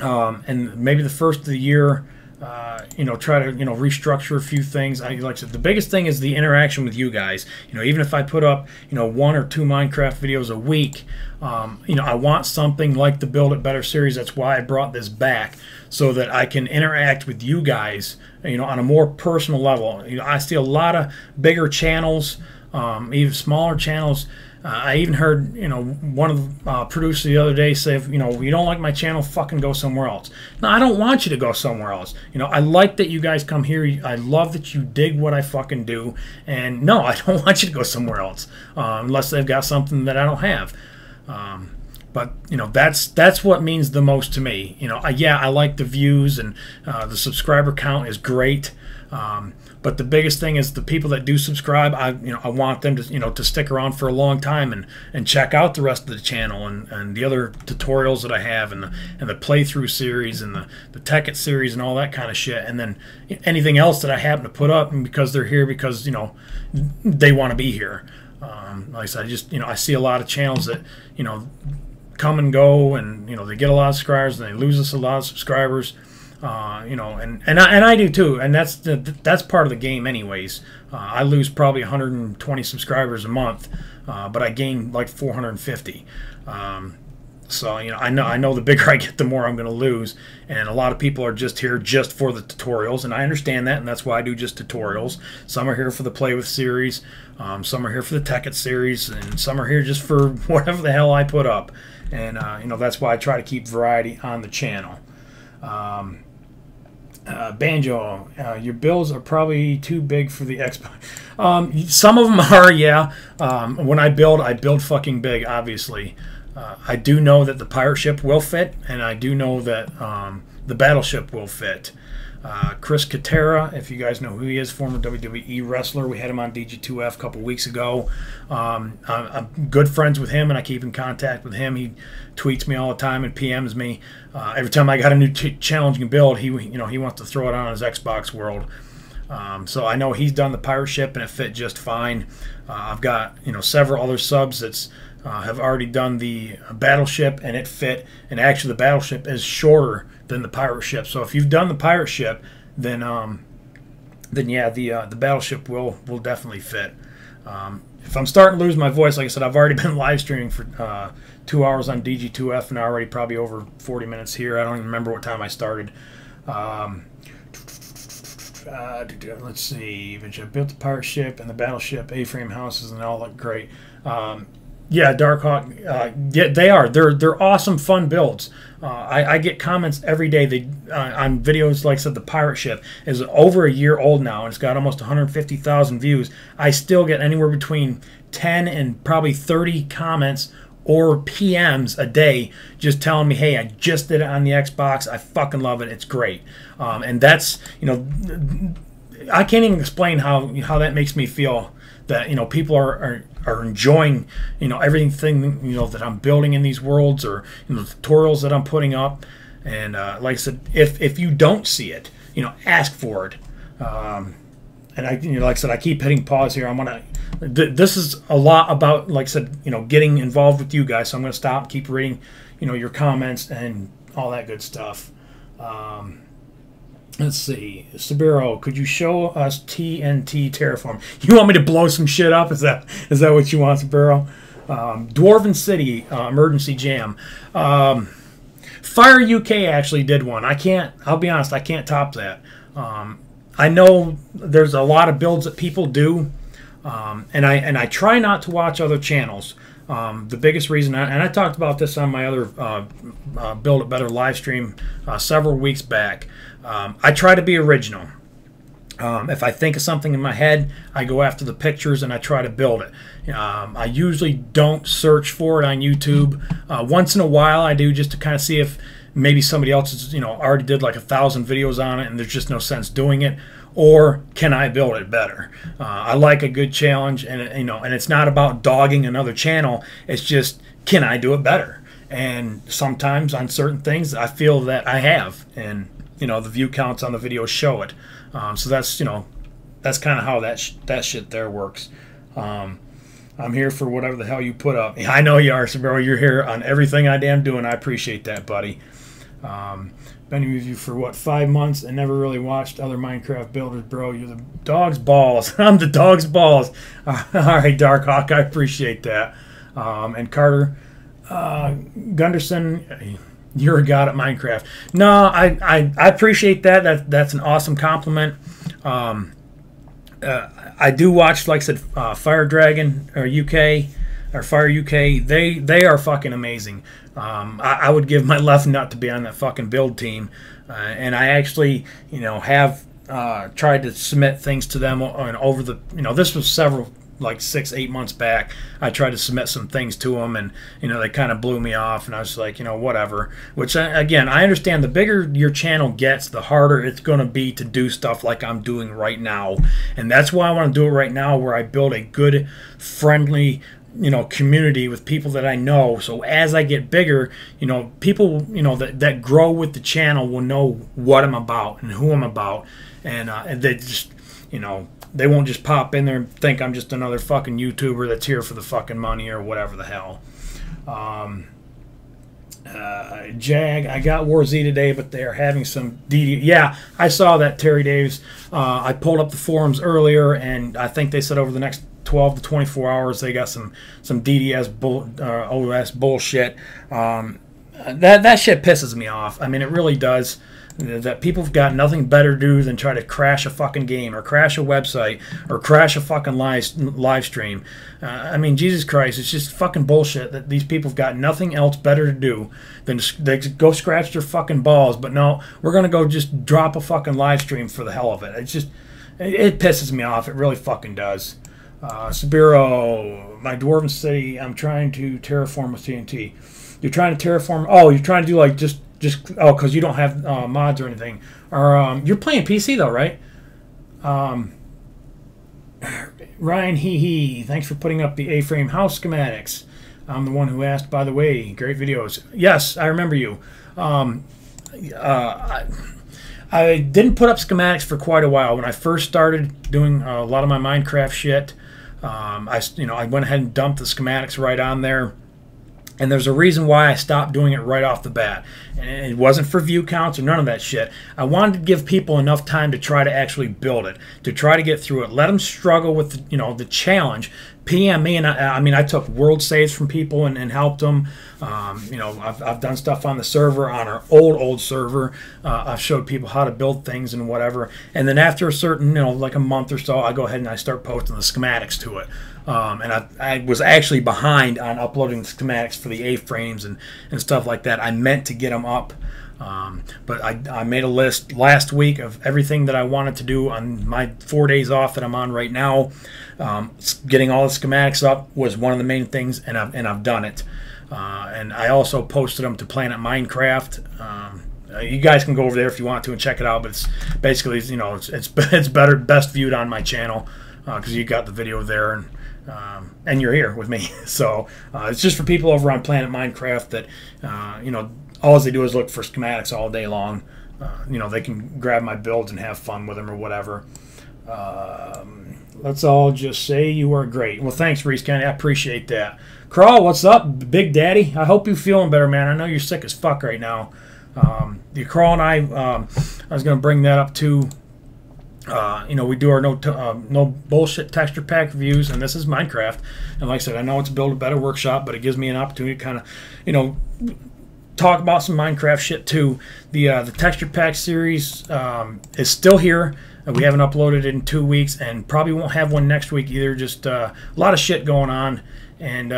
And maybe the first of the year, try to restructure a few things. Like I said, the biggest thing is the interaction with you guys. Even if I put up 1 or 2 Minecraft videos a week, I want something like the Build It Better series. That's why I brought this back, so that I can interact with you guys, on a more personal level. I see a lot of bigger channels, even smaller channels. I even heard, one of the producers the other day say, if you don't like my channel, fucking go somewhere else. No, I don't want you to go somewhere else. I like that you guys come here. I love that you dig what I fucking do. And no, I don't want you to go somewhere else, unless they've got something that I don't have. But that's what means the most to me. Yeah, I like the views, and the subscriber count is great. But the biggest thing is the people that do subscribe. I want them to stick around for a long time and check out the rest of the channel and the other tutorials that I have, and the playthrough series and the Tekkit series and all that kind of shit. And then anything else that I happen to put up, and because they're here because they want to be here. Like I said, I see a lot of channels that come and go, and they get a lot of subscribers and they lose us a lot of subscribers. And I do too, and that's part of the game anyways. I lose probably 120 subscribers a month, but I gain like 450. So I know the bigger I get, the more I'm going to lose, and a lot of people are just here just for the tutorials, and I understand that, and that's why I do just tutorials. Some are here for the Play With series, some are here for the Tekkit series, and some are here just for whatever the hell I put up, and that's why I try to keep variety on the channel. Banjo, your builds are probably too big for the Xbox. Some of them are, yeah. When I build fucking big, obviously. I do know that the pirate ship will fit, and I do know that the battleship will fit. Chris Katera, if you guys know who he is, former WWE wrestler. We had him on DG2F a couple weeks ago. I'm good friends with him, and I keep in contact with him. He tweets me all the time and PMs me. Every time I got a new challenging build, he wants to throw it on his Xbox world. So I know he's done the pirate ship, and it fit just fine. I've got several other subs that's have already done the battleship, and it fit. And actually, the battleship is shorter than the pirate ship. So if you've done the pirate ship, then yeah, the battleship will definitely fit. If I'm starting to lose my voice, like I said, I've already been live streaming for 2 hours on DG2F, and already probably over 40 minutes here. I don't even remember what time I started. Let's see. I built the pirate ship and the battleship, A-frame houses, and all look great. Yeah, Darkhawk. Yeah, they are. They're awesome, fun builds. I get comments every day. On videos, like I said, the pirate ship is over a year old now, and it's got almost 150,000 views. I still get anywhere between 10 and probably 30 comments or PMs a day, just telling me, "Hey, I just did it on the Xbox. I fucking love it. It's great." And that's I can't even explain how that makes me feel. That people are enjoying everything that I'm building in these worlds, or the tutorials that I'm putting up. And like I said, if you don't see it, ask for it. And like I said, I keep hitting pause here. This is a lot about, like I said, getting involved with you guys. So I'm gonna stop, keep reading, your comments and all that good stuff. Let's see. Sabiro, could you show us TNT Terraform? You want me to blow some shit up? Is that what you want, Sabiro? Dwarven City Emergency Jam. Fire UK actually did one. I'll be honest, I can't top that. I know there's a lot of builds that people do, and I try not to watch other channels. The biggest reason, and I talked about this on my other Build It Better live stream several weeks back, I try to be original. If I think of something in my head, I go after the pictures and I try to build it. I usually don't search for it on YouTube. Once in a while I do, just to kind of see if maybe somebody else has, already did like 1,000 videos on it and there's just no sense doing it. Or can I build it better? I like a good challenge, and and it's not about dogging another channel. It's just, can I do it better? And sometimes on certain things, I feel that I have, and the view counts on the videos show it. So that's that's kind of how that shit there works. I'm here for whatever the hell you put up. I know you are, Sabro. You're here on everything I damn doing. I appreciate that, buddy. Been with you for what, 5 months, and never really watched other Minecraft builders, bro. You're the dog's balls. I'm the dog's balls. All right, Darkhawk, I appreciate that. And Carter Gunderson, you're a god at Minecraft. No, I appreciate that. That's an awesome compliment. I do watch, like I said, Fire Dragon or UK or Fire UK. They are fucking amazing. I would give my left nut to be on that fucking build team, and I actually tried to submit things to them over the this was several like 6-8 months back. I tried to submit some things to them, and they kind of blew me off, and I was like, whatever. Which again, I understand. The bigger your channel gets, the harder it's going to be to do stuff like I'm doing right now, and that's why I want to do it right now, where I build a good, friendly, community with people that I know. So as I get bigger, people, that grow with the channel will know what I'm about and who I'm about, and they just, they won't just pop in there and think I'm just another fucking YouTuber that's here for the fucking money or whatever the hell. Jag, I got War Z today, but they are having some DD. Yeah, I saw that, Terry Daves. I pulled up the forums earlier, and I think they said over the next 12 to 24 hours they got some DDS OS bullshit. That shit pisses me off. I mean, it really does. That people have got nothing better to do than try to crash a fucking game or crash a website or crash a fucking live stream. I mean, Jesus Christ, it's just fucking bullshit that these people have got nothing else better to do than they go scratch their fucking balls. But no, we're going to go just drop a fucking live stream for the hell of it. It's just, it pisses me off. It really fucking does. Sabiro, my Dwarven City, I'm trying to terraform with TNT. You're trying to terraform, oh, you're trying to do like just oh, because you don't have mods or anything. Or you're playing PC though, right? Ryan, thanks for putting up the A-frame house schematics. I'm the one who asked, by the way. Great videos. Yes, I remember you. I didn't put up schematics for quite a while. When I first started doing a lot of my Minecraft shit, I went ahead and dumped the schematics right on there. And there's a reason why I stopped doing it right off the bat. And it wasn't for view counts or none of that shit. I wanted to give people enough time to try to actually build it, to try to get through it. Let them struggle with, the challenge. PM me, and I took world saves from people and helped them. I've done stuff on the server, on our old server. I've showed people how to build things and whatever. And then after a certain, like a month or so, I go ahead and I start posting the schematics to it. And I was actually behind on uploading the schematics for the A-frames and stuff like that. I meant to get them up. But I made a list last week of everything that I wanted to do on my 4 days off that I'm on right now. Getting all the schematics up was one of the main things, and I've done it. And I also posted them to Planet Minecraft. You guys can go over there if you want to and check it out. But it's basically, it's best viewed on my channel because you got the video there, and you're here with me. So it's just for people over on Planet Minecraft that all they do is look for schematics all day long. They can grab my builds and have fun with them or whatever. Let's all just say you are great. Well, thanks, Reese County. I appreciate that. Crawl, what's up, Big Daddy? I hope you're feeling better, man. I know you're sick as fuck right now. The Crawl and I was going to bring that up too. We do our no bullshit texture pack reviews, and this is Minecraft. And like I said, I know it's Build a Better Workshop, but it gives me an opportunity to kind of, talk about some Minecraft shit too. The texture pack series is still here. We haven't uploaded it in 2 weeks, and probably won't have one next week either. Just a lot of shit going on, and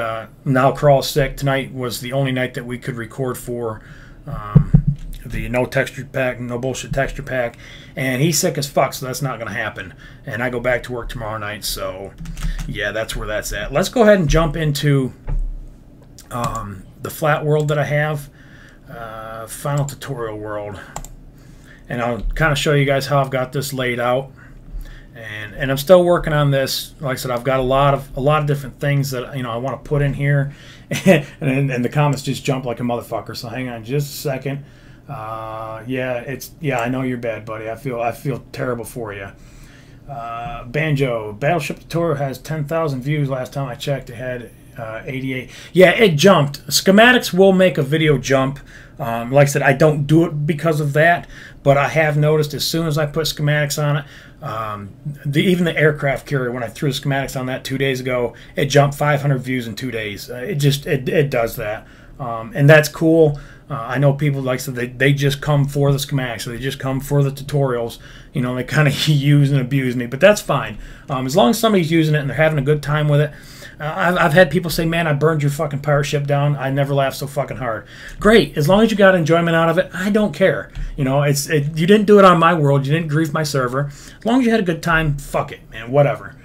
now Crawl's sick. Tonight was the only night that we could record for the no texture pack, no bullshit texture pack, and he's sick as fuck, so that's not going to happen. And I go back to work tomorrow night, so yeah, that's where that's at. Let's go ahead and jump into the flat world that I have, final tutorial world. And I'll kind of show you guys how I've got this laid out, and I'm still working on this. Like I said, I've got a lot of different things that I want to put in here, and the comments just jump like a motherfucker. So hang on just a second. I know you're bad, buddy. I feel terrible for you. Banjo Battleship tutorial has 10,000 views. Last time I checked, it had 88. Yeah, it jumped. Schematics will make a video jump. Like I said, I don't do it because of that, but I have noticed as soon as I put schematics on it, even the aircraft carrier, when I threw the schematics on that 2 days ago, it jumped 500 views in 2 days. It does that, and that's cool. I know people, like I said, they just come for the schematics, so they just come for the tutorials. They kind of use and abuse me, but that's fine. As long as somebody's using it and they're having a good time with it. I've had people say, man, I burned your fucking pirate ship down. I never laughed so fucking hard. Great. As long as you got enjoyment out of it, I don't care. You didn't do it on my world. You didn't grief my server. As long as you had a good time, fuck it, man, whatever.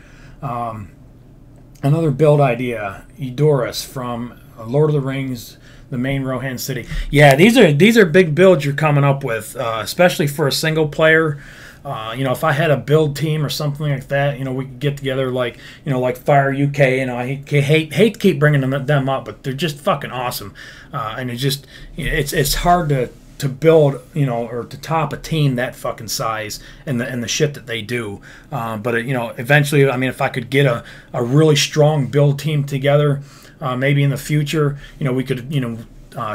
Another build idea, Edoras from Lord of the Rings, the main Rohan city. Yeah, these are big builds you're coming up with, especially for a single player. You know, if I had a build team or something like that, you know, we could get together like, you know, like Fire UK. You know, I hate to keep bringing them up, but they're just fucking awesome. And it's hard to build, you know, or to top a team that fucking size and the shit that they do. But you know, eventually, I mean, if I could get a really strong build team together, maybe in the future, you know, we could, you know,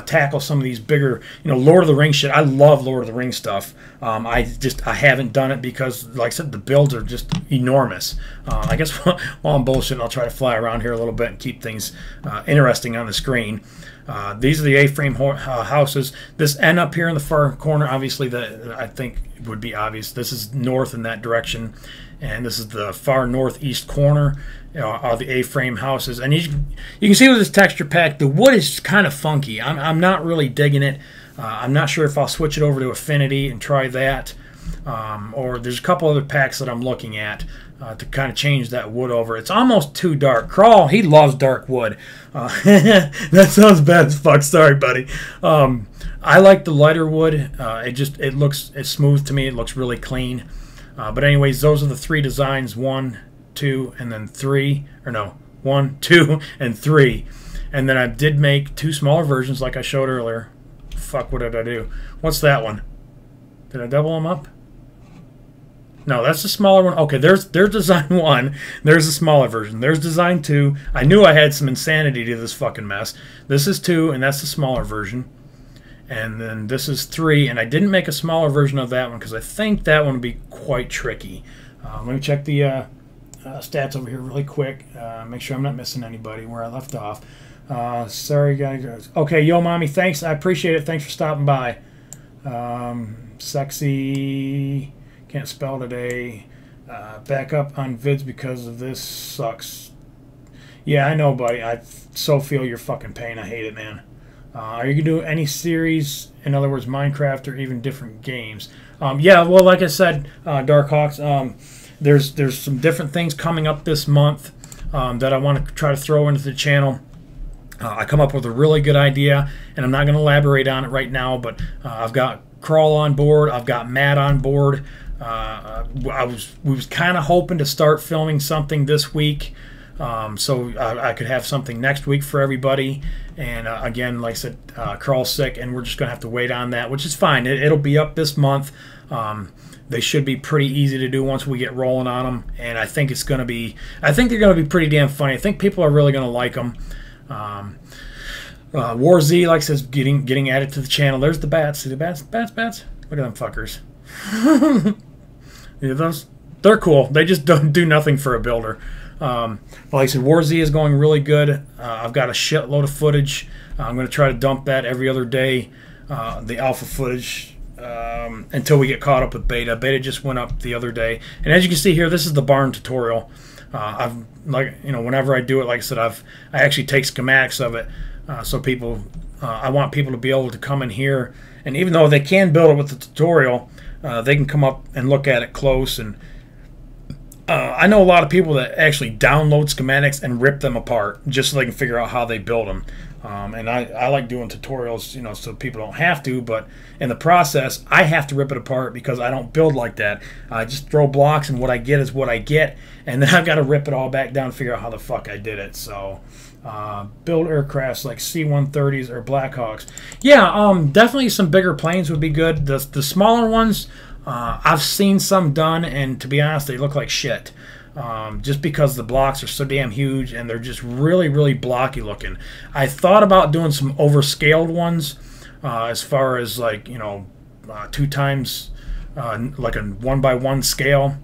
tackle some of these bigger, you know, Lord of the Rings shit. I love Lord of the Rings stuff. I haven't done it because, like I said, the builds are just enormous. I guess while I'm bullshitting, I'll try to fly around here a little bit and keep things interesting on the screen. These are the A-frame houses. This end up here in the far corner, obviously, I think it would be obvious. This is north in that direction, and this is the far northeast corner of the A-frame houses. And you can see with this texture pack, the wood is kind of funky. I'm not really digging it. I'm not sure if I'll switch it over to Affinity and try that. Or there's a couple other packs that I'm looking at to kind of change that wood over. It's almost too dark. Crawl, he loves dark wood. That sounds bad as fuck. Sorry, buddy. I like the lighter wood. It's smooth to me. It looks really clean. But anyways, those are the three designs: 1, 2, and then 3. Or no, 1, 2, and 3. And then I did make 2 smaller versions, like I showed earlier. Fuck, what did I do? What's that one? Did I double them up? No, that's the smaller one. Okay, there's design 1. There's the smaller version. There's design 2. I knew I had some insanity to this fucking mess. This is 2, and that's the smaller version. And then this is 3, and I didn't make a smaller version of that one because I think that one would be quite tricky. Let me check the stats over here really quick. Make sure I'm not missing anybody where I left off. Sorry, guys. Okay, yo, mommy, thanks. I appreciate it. Thanks for stopping by. Sexy. Can't spell today. Back up on vids because of this sucks. Yeah, I know, buddy. I so feel your fucking pain. I hate it, man. Are you going to do any series, in other words, Minecraft or even different games? Yeah, well, like I said, Darkhawks, there's some different things coming up this month that I want to try to throw into the channel. I come up with a really good idea, and I'm not going to elaborate on it right now, but I've got Crawl on board. I've got Matt on board. We was kind of hoping to start filming something this week, so I could have something next week for everybody. And again, like I said, Crawl's sick, and we're just gonna have to wait on that, which is fine. It'll be up this month. They should be pretty easy to do once we get rolling on them, and I think they're gonna be pretty damn funny. I think people are really gonna like them. War Z, like I says, getting added to the channel. There's the bats. See the bats? Bats. Look at them fuckers. Yeah, they're cool. They just don't do nothing for a builder. Like I said, War Z is going really good. I've got a shitload of footage. I'm going to try to dump that every other day, the alpha footage, until we get caught up with beta. Beta just went up the other day, and as you can see here, this is the barn tutorial. Whenever I do it, like I said, I actually take schematics of it, so people, I want people to be able to come in here, and even though they can build it with the tutorial, they can come up and look at it close. And I know a lot of people that actually download schematics and rip them apart just so they can figure out how they build them. And I like doing tutorials, so people don't have to, but in the process, I have to rip it apart because I don't build like that. I just throw blocks, and what I get is what I get, and then I've got to rip it all back down and figure out how the fuck I did it. So, build aircrafts like C-130s or Blackhawks. Yeah, definitely some bigger planes would be good. The smaller ones, I've seen some done, and to be honest, they look like shit. Just because the blocks are so damn huge and they're just really, really blocky looking. I thought about doing some overscaled ones, as far as like 2 times, like a 1x1 scale.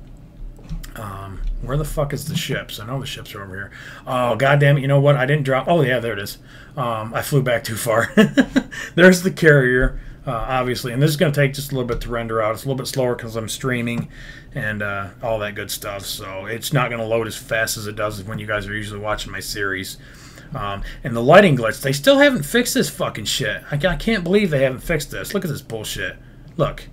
Where the fuck is the ships? I know the ships are over here. Oh, goddamn it! You know what? I didn't drop. Oh yeah, there it is. I flew back too far. There's the carrier. Obviously, and this is going to take just a little bit to render out. It's a little bit slower because I'm streaming and all that good stuff, so it's not going to load as fast as it does when you guys are usually watching my series. And the lighting glitch, they still haven't fixed this fucking shit. I can't believe they haven't fixed this. Look at this bullshit. Look.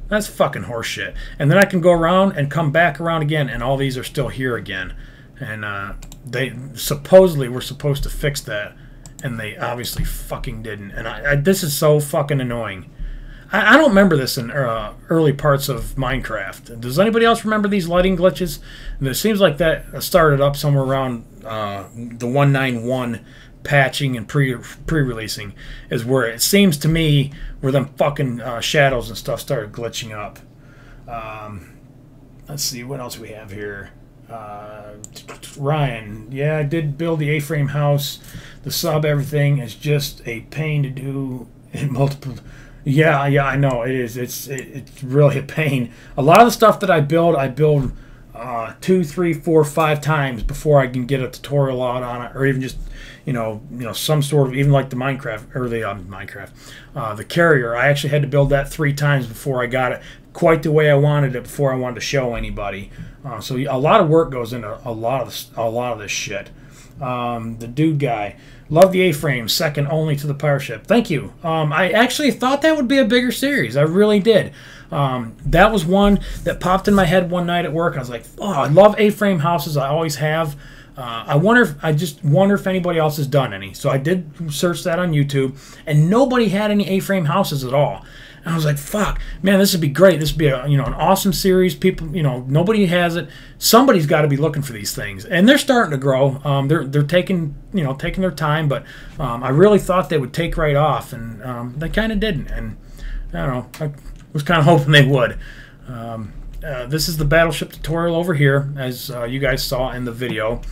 That's fucking horseshit. And then I can go around and come back around again, and all these are still here again. And they supposedly were supposed to fix that, and they obviously fucking didn't. And this is so fucking annoying. I don't remember this in early parts of Minecraft. Does anybody else remember these lighting glitches? And it seems like that started up somewhere around the 191 patching and pre-releasing is where it seems to me where them fucking shadows and stuff started glitching up. Let's see what else we have here. Ryan, yeah, I did build the A-frame house. The sub everything is just a pain to do in multiple. Yeah, I know it is. It's really a pain. A lot of the stuff that I build 2, 3, 4, 5 times before I can get a tutorial out on it, or even just some sort of, even like the Minecraft or the carrier. I actually had to build that 3 times before I got it quite the way I wanted it before I wanted to show anybody. So a lot of work goes into a lot of this shit. The dude guy. Love the A-frame, second only to the pirate ship. Thank you. I actually thought that would be a bigger series. I really did. That was one that popped in my head one night at work. I was like, oh, I love A-frame houses. I always have. I just wonder if anybody else has done any. So I did search that on YouTube, and nobody had any A-frame houses at all. And I was like, fuck, man, this would be great. This would be an awesome series. People, nobody has it. Somebody's got to be looking for these things, and they're starting to grow. They're taking their time, but I really thought they would take right off, and they kind of didn't. And I don't know, I was kind of hoping they would. This is the Battleship tutorial over here, as you guys saw in the video.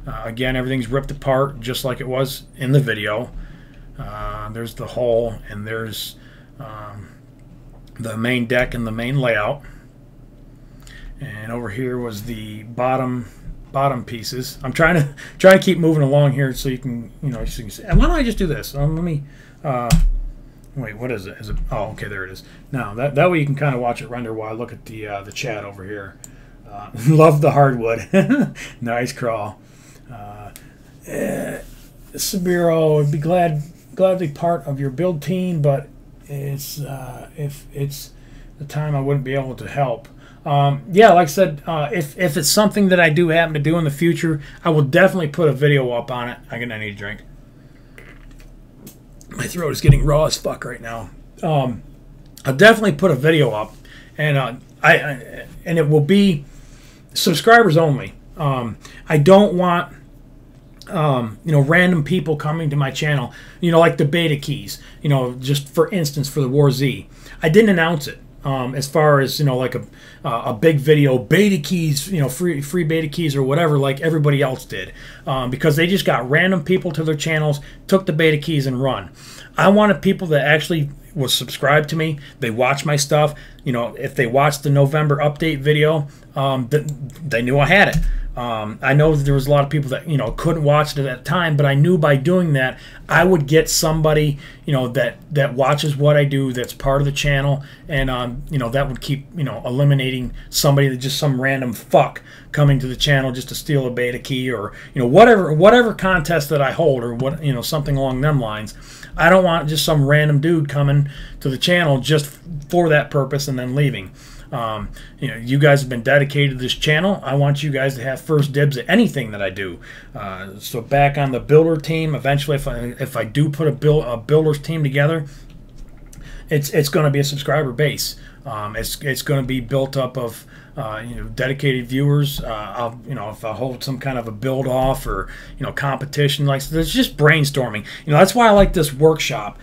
Again, everything's ripped apart just like it was in the video. There's the hull, and there's the main deck and the main layout. And over here was the bottom pieces. I'm trying to keep moving along here so you can see. And why don't I just do this? Let me wait. What is it? Is it? Oh, okay, there it is. Now that way you can kind of watch it render while I look at the chat over here. Love the hardwood. Nice crawl. Sabiro would be glad to be part of your build team, but it's if it's the time I wouldn't be able to help. Yeah, like I said, if it's something that I do happen to do in the future, I will definitely put a video up on it. I need a drink. My throat is getting raw as fuck right now. I'll definitely put a video up, and and it will be subscribers only. I don't want random people coming to my channel, like the beta keys, just for instance for the War Z. I didn't announce it as far as like a big video, beta keys, free beta keys or whatever, like everybody else did, because they just got random people to their channels, took the beta keys and run. I wanted people that actually was subscribed to me. They watch my stuff. If they watched the November update video, they knew I had it. I know that there was a lot of people that couldn't watch it at that time, but I knew by doing that I would get somebody that watches what I do, that's part of the channel, and that would keep eliminating somebody that just some random fuck coming to the channel just to steal a beta key, or whatever contest that I hold, or what something along them lines. I don't want just some random dude coming to the channel just for that purpose and then leaving. You guys have been dedicated to this channel. I want you guys to have first dibs at anything that I do. So back on the builder team, eventually if I do put a builder's team together, it's going to be a subscriber base. It's going to be built up of dedicated viewers. If I hold some kind of a build off or competition, like there's just brainstorming. That's why I like this workshop.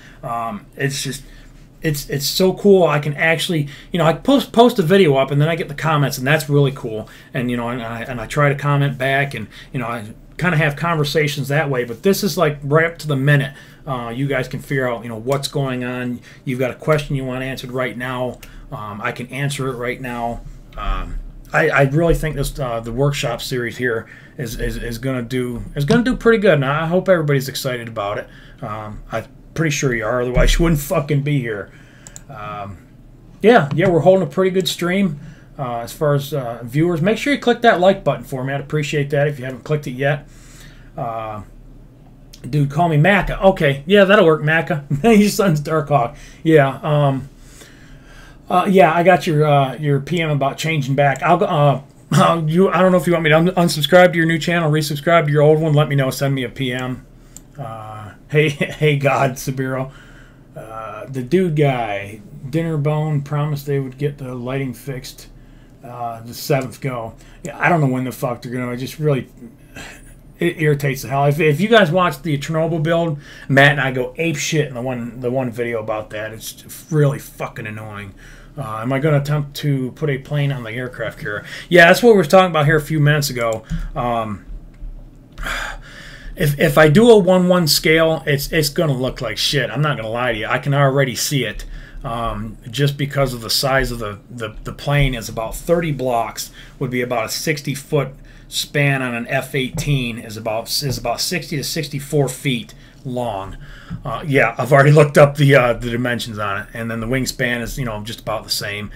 It's so cool. I can actually, I post a video up and then I get the comments, and that's really cool. And and I try to comment back, and I kind of have conversations that way. But this is like right up to the minute. You guys can figure out what's going on. You've got a question you want answered right now. I can answer it right now. I really think this the workshop series here is going to do pretty good, and I hope everybody's excited about it. I'm pretty sure you are, otherwise you wouldn't fucking be here. Yeah, we're holding a pretty good stream as far as viewers. Make sure you click that like button for me. I'd appreciate that if you haven't clicked it yet. Dude, call me Macca. Okay, yeah, that'll work, Macca. Your son's Darkhawk. Yeah, yeah, I got your PM about changing back. I'll I don't know if you want me to unsubscribe to your new channel, resubscribe to your old one. Let me know. Send me a PM. Hey, God, Sabiro. The dude guy, Dinner Bone, promised they would get the lighting fixed the 7th go. Yeah, I don't know when the fuck they're gonna. It just really it irritates the hell. If you guys watch the Chernobyl build, Matt and I go ape shit in the one video about that. It's really fucking annoying. Am I going to attempt to put a plane on the aircraft carrier? Yeah, that's what we were talking about here a few minutes ago. If I do a 1:1 scale, it's going to look like shit. I'm not going to lie to you. I can already see it. Just because of the size of the plane is about 30 blocks, would be about a 60-foot span on an F-18 is about 60 to 64 feet long. Yeah, I've already looked up the dimensions on it, and then the wingspan is just about the same.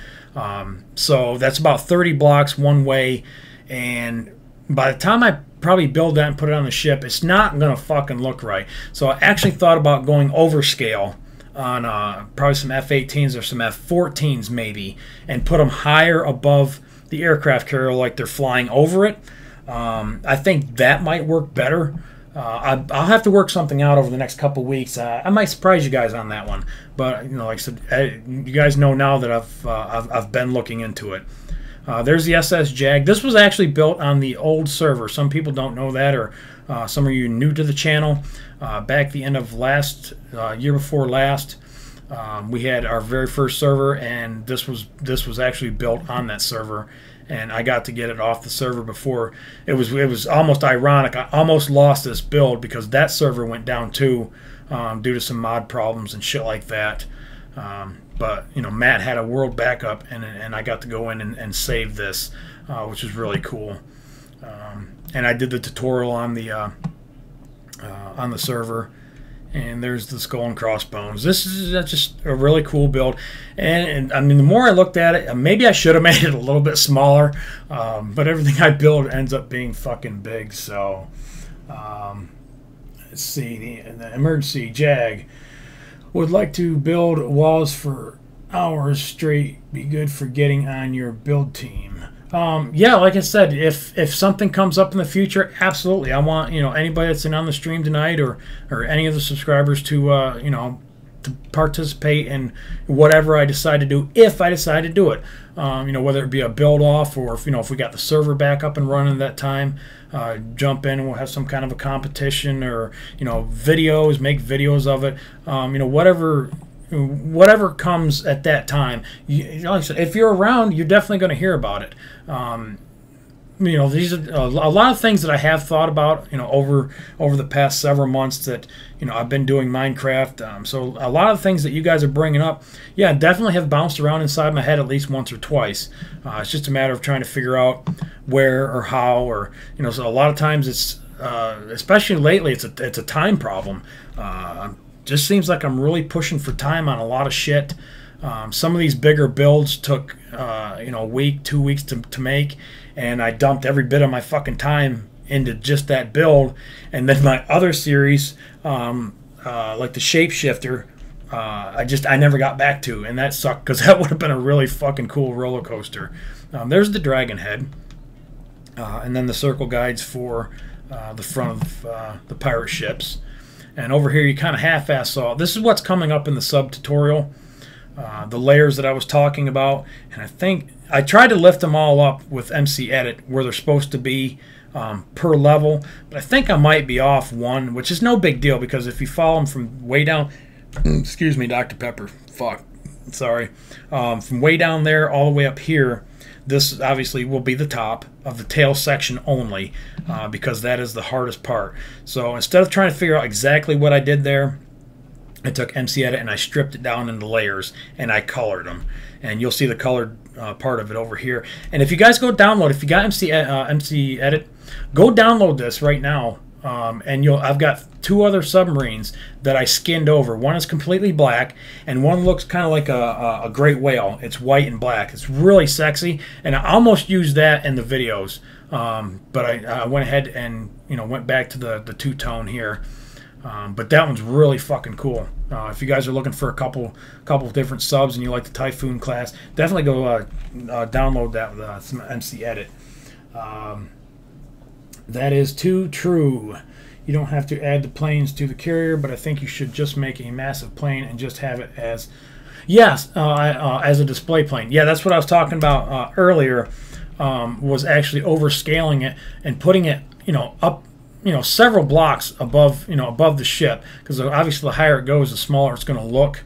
So that's about 30 blocks one way, and by the time I probably build that and put it on the ship, it's not gonna fucking look right. So I actually thought about going over scale on probably some F-18s or some F-14s maybe, and put them higher above the aircraft carrier like they're flying over it. I think that might work better. I'll have to work something out over the next couple weeks. I might surprise you guys on that one, but like I said, you guys know now that I've been looking into it. There's the SS Jag. This was actually built on the old server. Some people don't know that, or some of you new to the channel. Back the end of year before last, we had our very first server, and this was actually built on that server. And I got to get it off the server before. It was almost ironic. I almost lost this build because that server went down too, due to some mod problems and shit like that. But Matt had a world backup, and I got to go in and save this, which was really cool. And I did the tutorial on the server. And there's the skull and crossbones. This is just a really cool build. And I mean, the more I looked at it, maybe I should have made it a little bit smaller. But everything I build ends up being fucking big. So, let's see. The emergency Jag would like to build walls for hours straight. Be good for getting on your build team. Yeah, like I said, if something comes up in the future, absolutely. I want anybody that's in on the stream tonight, or any of the subscribers to to participate in whatever I decide to do, if I decide to do it. Whether it be a build off, or if we got the server back up and running at that time, jump in and we'll have some kind of a competition, or videos, make videos of it. Whatever comes at that time, if you're around, you're definitely going to hear about it. These are a lot of things that I have thought about, over the past several months that, I've been doing Minecraft. So a lot of things that you guys are bringing up, yeah, definitely have bounced around inside my head at least once or twice. It's just a matter of trying to figure out where or how, or, so a lot of times it's, especially lately, it's a time problem. Just seems like I'm really pushing for time on a lot of shit. Some of these bigger builds took a week, 2 weeks to make, and I dumped every bit of my fucking time into just that build. And then my other series, like the Shapeshifter, I never got back to, and that sucked because that would have been a really fucking cool roller coaster. There's the Dragon Head, and then the circle guides for the front of the pirate ships. And over here you kind of half-ass saw. This is what's coming up in the sub-tutorial. The layers that I was talking about. And I think I tried to lift them all up with MC Edit where they're supposed to be per level. But I think I might be off one, which is no big deal because if you follow them from way down... excuse me, Dr. Pepper. Fuck. Sorry. From way down there all the way up here, this obviously will be the top of the tail section only, because that is the hardest part. So instead of trying to figure out exactly what I did there, I took MC Edit and I stripped it down into layers and I colored them. And you'll see the colored part of it over here. And if you guys go download, if you got MC Edit, go download this right now. And I've got two other submarines that I skinned over. One is completely black, and one looks kind of like a great whale. It's white and black. It's really sexy, and I almost used that in the videos. But I went ahead and went back to the two-tone here. But that one's really fucking cool. If you guys are looking for a couple of different subs and you like the Typhoon class, definitely go download that with some MC Edit. That is too true. You don't have to add the planes to the carrier, but I think you should just make a massive plane and just have it as, yes, as a display plane. Yeah, that's what I was talking about earlier. Was actually overscaling it and putting it, up, several blocks above, above the ship, because obviously the higher it goes, the smaller it's going to look.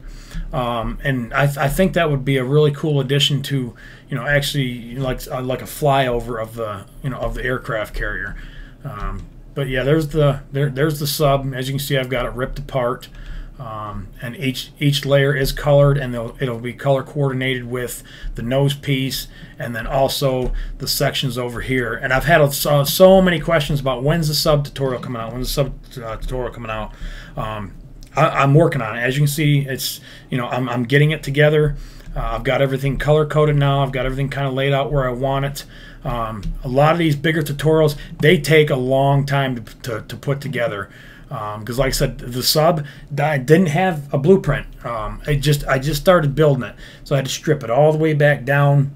And I think that would be a really cool addition to, actually like a flyover of the, of the aircraft carrier. But yeah, there's the sub. As you can see, I've got it ripped apart, and each layer is colored, and it'll be color coordinated with the nose piece, and then also the sections over here. And I've had so many questions about when's the sub tutorial coming out. When's the sub tutorial coming out? I'm working on it. As you can see, it's I'm getting it together. I've got everything color coded now. I've got everything kind of laid out where I want it. A lot of these bigger tutorials, they take a long time to put together, because like I said, the sub didn't have a blueprint. I just started building it, so I had to strip it all the way back down,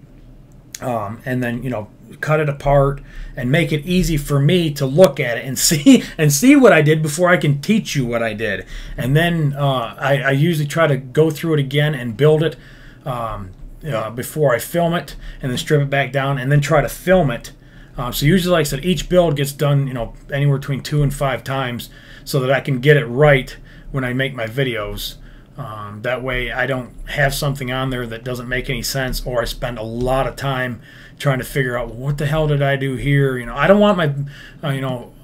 and then cut it apart and make it easy for me to look at it and see what I did before I can teach you what I did. And then I usually try to go through it again and build it before I film it, and then strip it back down and then try to film it. So usually, like I said, each build gets done anywhere between 2 and 5 times, so that I can get it right when I make my videos. That way I don't have something on there that doesn't make any sense, or I spend a lot of time trying to figure out, well, what the hell did I do here? I don't want my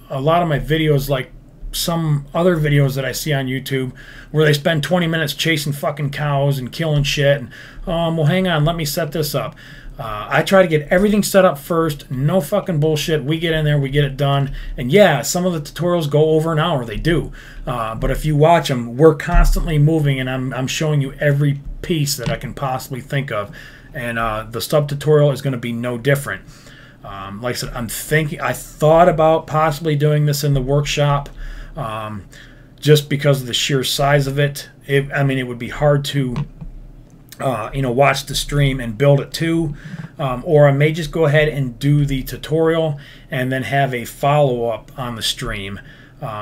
a lot of my videos like some other videos that I see on YouTube where they spend 20 minutes chasing fucking cows and killing shit, and well, hang on, let me set this up. I try to get everything set up first. No fucking bullshit. We get in there, we get it done. And yeah, some of the tutorials go over an hour. They do. But if you watch them, we're constantly moving, and I'm showing you every piece that I can possibly think of. And the sub tutorial is going to be no different. Like I said, I thought about possibly doing this in the workshop, just because of the sheer size of it. I mean, it would be hard to watch the stream and build it too, or I may just go ahead and do the tutorial and then have a follow-up on the stream.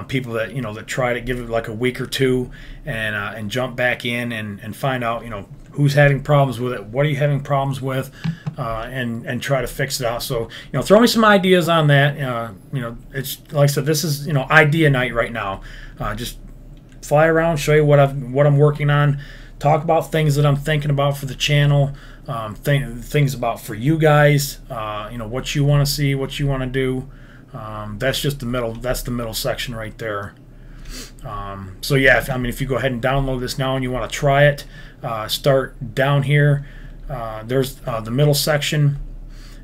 People that that try to give it like a week or two, and jump back in and find out who's having problems with it, what are you having problems with, and try to fix it out. So throw me some ideas on that. It's like I said, this is idea night right now. Just fly around, show you what I'm working on. Talk about things that I'm thinking about for the channel, things about for you guys, what you want to see, what you want to do. That's just the middle. That's the middle section right there. So yeah, if you go ahead and download this now and you want to try it, start down here. There's the middle section,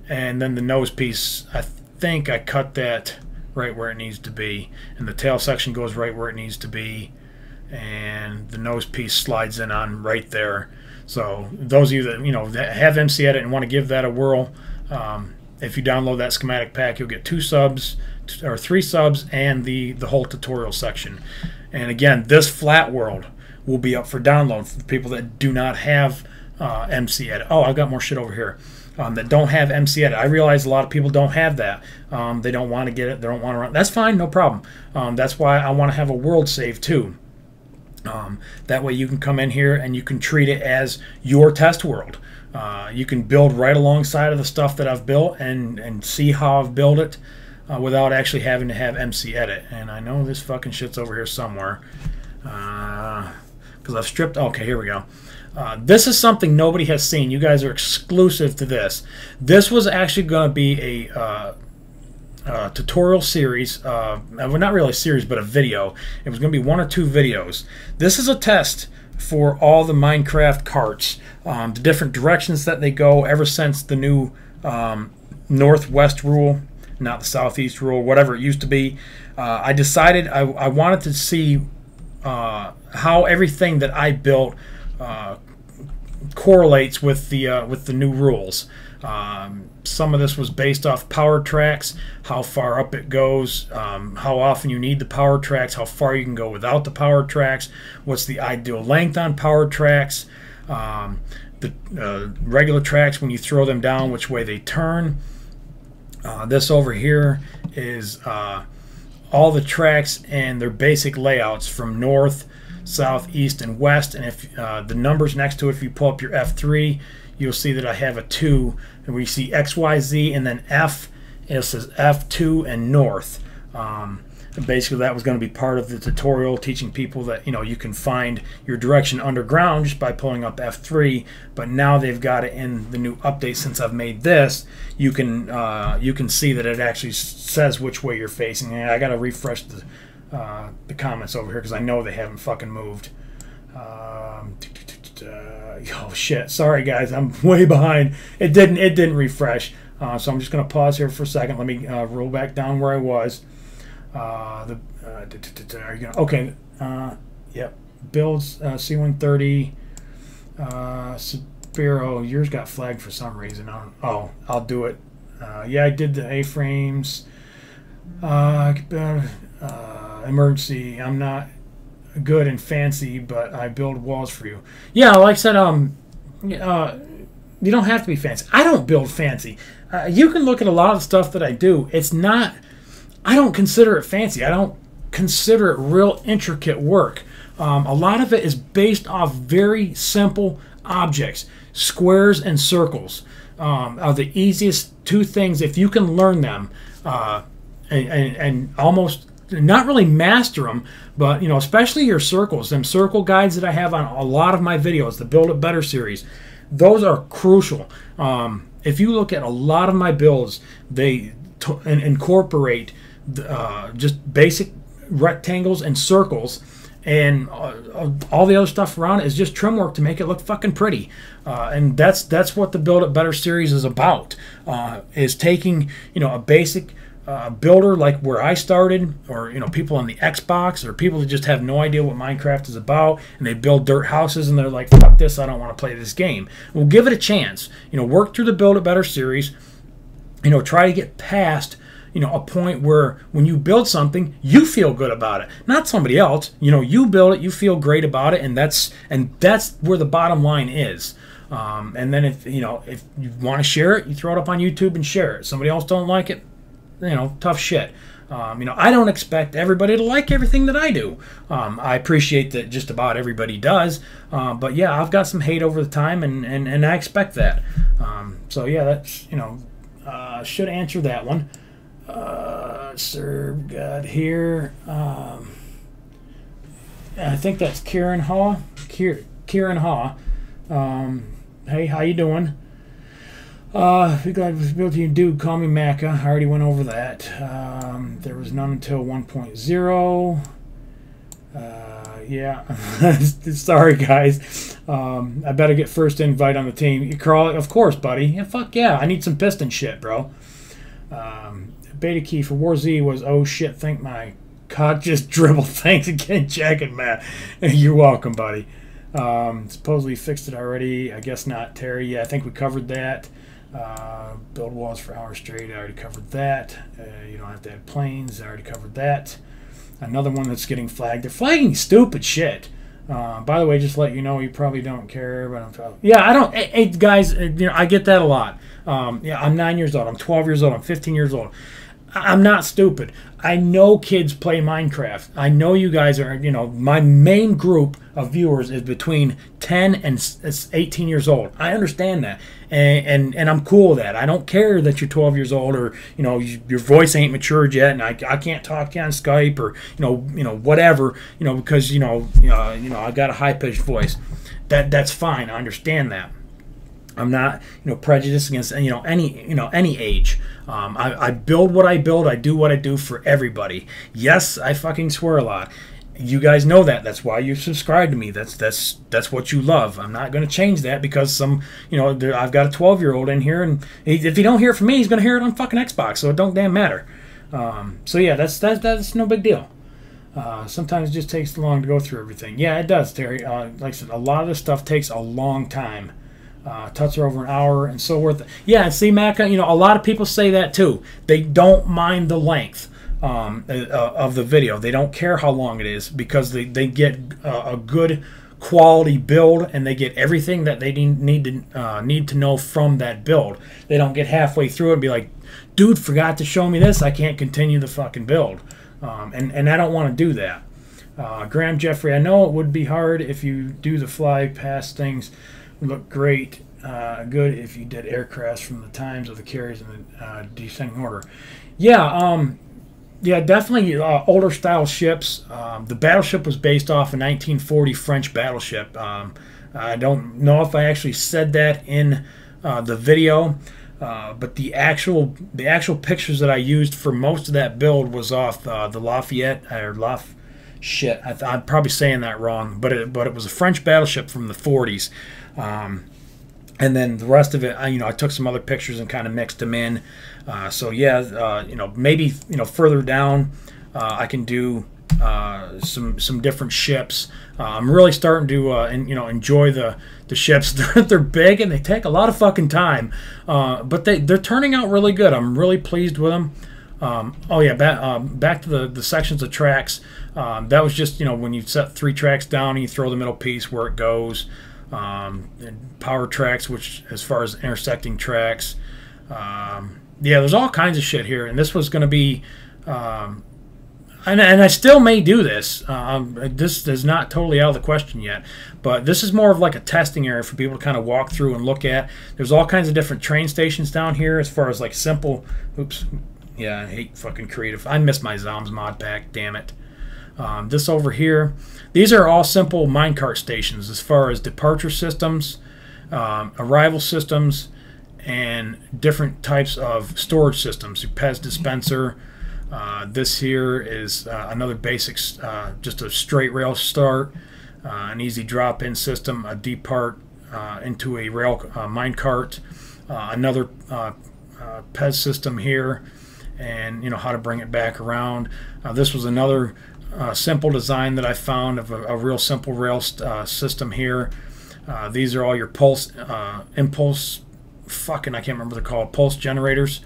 and then the nose piece. I think I cut that right where it needs to be, and the tail section goes right where it needs to be, and the nose piece slides in on right there. So those of you that that have MC Edit and want to give that a whirl, if you download that schematic pack, you'll get 2 subs or 3 subs and the whole tutorial section. And again, this flat world will be up for download for people that do not have MC Edit. Oh, I've got more shit over here. That don't have MC Edit. I realize a lot of people don't have that. They don't want to get it. They don't want to run. That's fine, no problem. That's why I want to have a world save too. That way you can come in here and you can treat it as your test world. You can build right alongside of the stuff that I've built and see how I've built it without actually having to have MC Edit. And I know this fucking shit's over here somewhere because I've stripped. Okay, here we go. This is something nobody has seen. You guys are exclusive to this. This was actually going to be a tutorial series. Well, not really a series, but a video. It was going to be 1 or 2 videos. This is a test for all the Minecraft carts, the different directions that they go ever since the new northwest rule, not the southeast rule, whatever it used to be. I decided I wanted to see how everything that I built correlates with the new rules. Some of this was based off power tracks, how far up it goes, how often you need the power tracks, how far you can go without the power tracks, what's the ideal length on power tracks, the regular tracks when you throw them down, which way they turn. This over here is all the tracks and their basic layouts from north, south, east, and west. And if the numbers next to it, if you pull up your F3, you'll see that I have a 2, and we see X, Y, Z, and then F. It says F2 and north. Basically, that was going to be part of the tutorial, teaching people that you can find your direction underground just by pulling up F3. But now they've got it in the new update. Since I've made this, you can see that it actually says which way you're facing. And I got to refresh the comments over here because I know they haven't fucking moved. Oh shit! Sorry guys, I'm way behind. It didn't refresh. So I'm just going to pause here for a second. Let me roll back down where I was. Are you gonna, okay. Yep. Builds C-130. Sparrow. Yours got flagged for some reason. I'll do it. Yeah, I did the A-frames. Emergency. I'm not good and fancy, but I build walls for you. Yeah, like I said, you don't have to be fancy. I don't build fancy. You can look at a lot of stuff that I do. It's not. I don't consider it fancy. I don't consider it real intricate work. A lot of it is based off very simple objects. Squares and circles are the easiest two things. If you can learn them and almost not really master them, but especially your circles, them circle guides that I have on a lot of my videos, the Build It Better series, those are crucial. If you look at a lot of my builds, they incorporate just basic rectangles and circles, and all the other stuff around it is just trim work to make it look fucking pretty. And that's what the Build It Better series is about. Is taking a basic builder like where I started, or people on the Xbox, or people that just have no idea what Minecraft is about, and they build dirt houses and they're like, fuck this, I don't want to play this game. Well, give it a chance. Work through the Build It Better series. Try to get past a point where when you build something, you feel good about it, not somebody else. You build it, you feel great about it, and that's where the bottom line is. And then if you want to share it, you throw it up on YouTube and share it. Somebody else don't like it, tough shit. I don't expect everybody to like everything that I do. I appreciate that just about everybody does. But yeah, I've got some hate over the time, and I expect that. So yeah, that's should answer that one. Serve God here. I think that's Kieran Haw. Kieran Haw. Hey, how you doing? We got visibility dude. Call me Macca. I already went over that. There was none until 1.0. Yeah. Sorry, guys. I better get first invite on the team. You crawl, of course, buddy. Yeah, fuck yeah. I need some piston shit, bro. Beta key for War Z was, oh shit, think my cock just dribbled. Thanks again, Jack and Matt. You're welcome, buddy. Supposedly fixed it already. I guess not, Terry. Yeah, I think we covered that. Build walls for hours straight. I already covered that. You don't have to have planes. I already covered that. Another one that's getting flagged. They're flagging stupid shit. By the way, just to let you know, you probably don't care, but I'm talking. Yeah, I don't. Hey, guys, I get that a lot. Yeah, I'm 9 years old. I'm 12 years old. I'm 15 years old. I'm not stupid. I know kids play Minecraft. I know you guys are, my main group of viewers is between 10 and 18 years old. I understand that. And I'm cool with that. I don't care that you're 12 years old, or, your voice ain't matured yet, and I can't talk to you on Skype, or, whatever, because, I got a high-pitched voice. That's fine. I understand that. I'm not, prejudiced against, any age. I build what I build. I do what I do for everybody. Yes, I fucking swear a lot. You guys know that. That's why you subscribe to me. That's what you love. I'm not going to change that because I've got a 12-year-old in here, and if you don't hear it from me, he's going to hear it on fucking Xbox. So it don't damn matter. So yeah, that's no big deal. Sometimes it just takes long to go through everything. Yeah, it does, Terry. Like I said, a lot of this stuff takes a long time. Tuts are over an hour and so worth it. Yeah, and see, Mac, a lot of people say that too. They don't mind the length of the video. They don't care how long it is because they get a good quality build, and they get everything that they need to know from that build. They don't get halfway through it and be like, dude, forgot to show me this, I can't continue the fucking build. And I don't want to do that. Graham Jeffrey, I know it would be hard if you do the fly past things look great, good if you did aircrafts from the times of the carriers in the descending order. Yeah, yeah, definitely older style ships. The battleship was based off a 1940 French battleship. I don't know if I actually said that in the video, but the actual pictures that I used for most of that build was off the Lafayette or Shit, I'm probably saying that wrong, but it was a French battleship from the 40s, and then the rest of it, I took some other pictures and kind of mixed them in. So yeah, maybe further down, I can do some different ships. I'm really starting to enjoy the ships. They're big and they take a lot of fucking time, but they're turning out really good. I'm really pleased with them. Oh yeah, back to the sections of tracks. That was just when you set 3 tracks down and you throw the middle piece where it goes. And power tracks, which as far as intersecting tracks, yeah, there's all kinds of shit here. And this was going to be, and I still may do this. This is not totally out of the question yet, but this is more of like a testing area for people to kind of walk through and look at. There's all kinds of different train stations down here as far as like simple. Oops. Yeah, I hate fucking creative. I miss my Zoms mod pack, damn it. This over here, these are all simple minecart stations as far as departure systems, arrival systems, and different types of storage systems. Your Pez dispenser. This here is another basics, just a straight rail start, an easy drop-in system, a depart into a rail minecart, another Pez system here, and how to bring it back around. This was another simple design that I found of a real simple rail system here. These are all your pulse impulse, fucking I can't remember what they're called, pulse generators,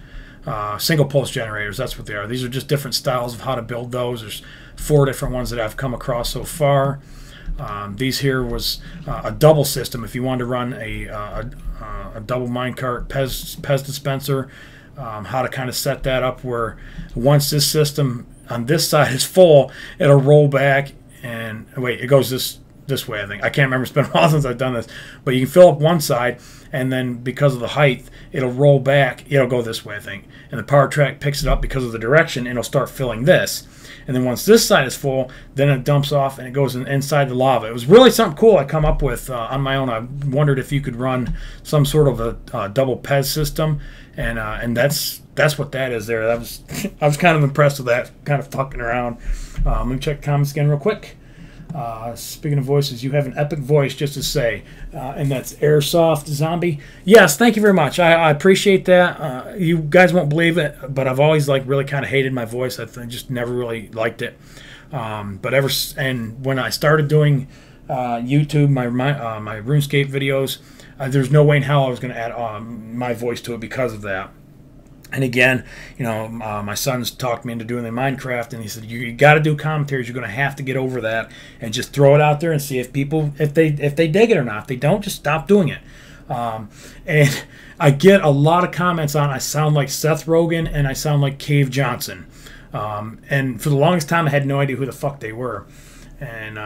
single pulse generators, that's what they are. These are just different styles of how to build those. There's 4 different ones that I've come across so far. These here was a double system if you wanted to run a double minecart Pez dispenser. How to kind of set that up where once this system on this side is full, it'll roll back and wait, it goes this way, I think. I can't remember, it's been a while since I've done this, but you can fill up one side and then because of the height, it'll roll back, it'll go this way, I think. And the power track picks it up because of the direction and it'll start filling this. And then once this side is full, then it dumps off and it goes inside the lava. It was really something cool I come up with on my own. I wondered if you could run some sort of a double Pez system, and that's what that is there. I was kind of impressed with that, kind of fucking around. Let me check comments again real quick. Speaking of voices, you have an epic voice, just to say, and that's Airsoft Zombie. Yes, thank you very much. I appreciate that. You guys won't believe it, but I've always really kind of hated my voice. I just never really liked it. And when I started doing YouTube, my RuneScape videos, there's no way in hell I was going to add my voice to it because of that. And again, my son's talked me into doing the Minecraft, and he said, you got to do commentaries. You're going to have to get over that and just throw it out there and see if people, if they dig it or not. If they don't, just stop doing it. And I get a lot of comments on I sound like Seth Rogen and I sound like Cave Johnson. And for the longest time, I had no idea who the fuck they were. And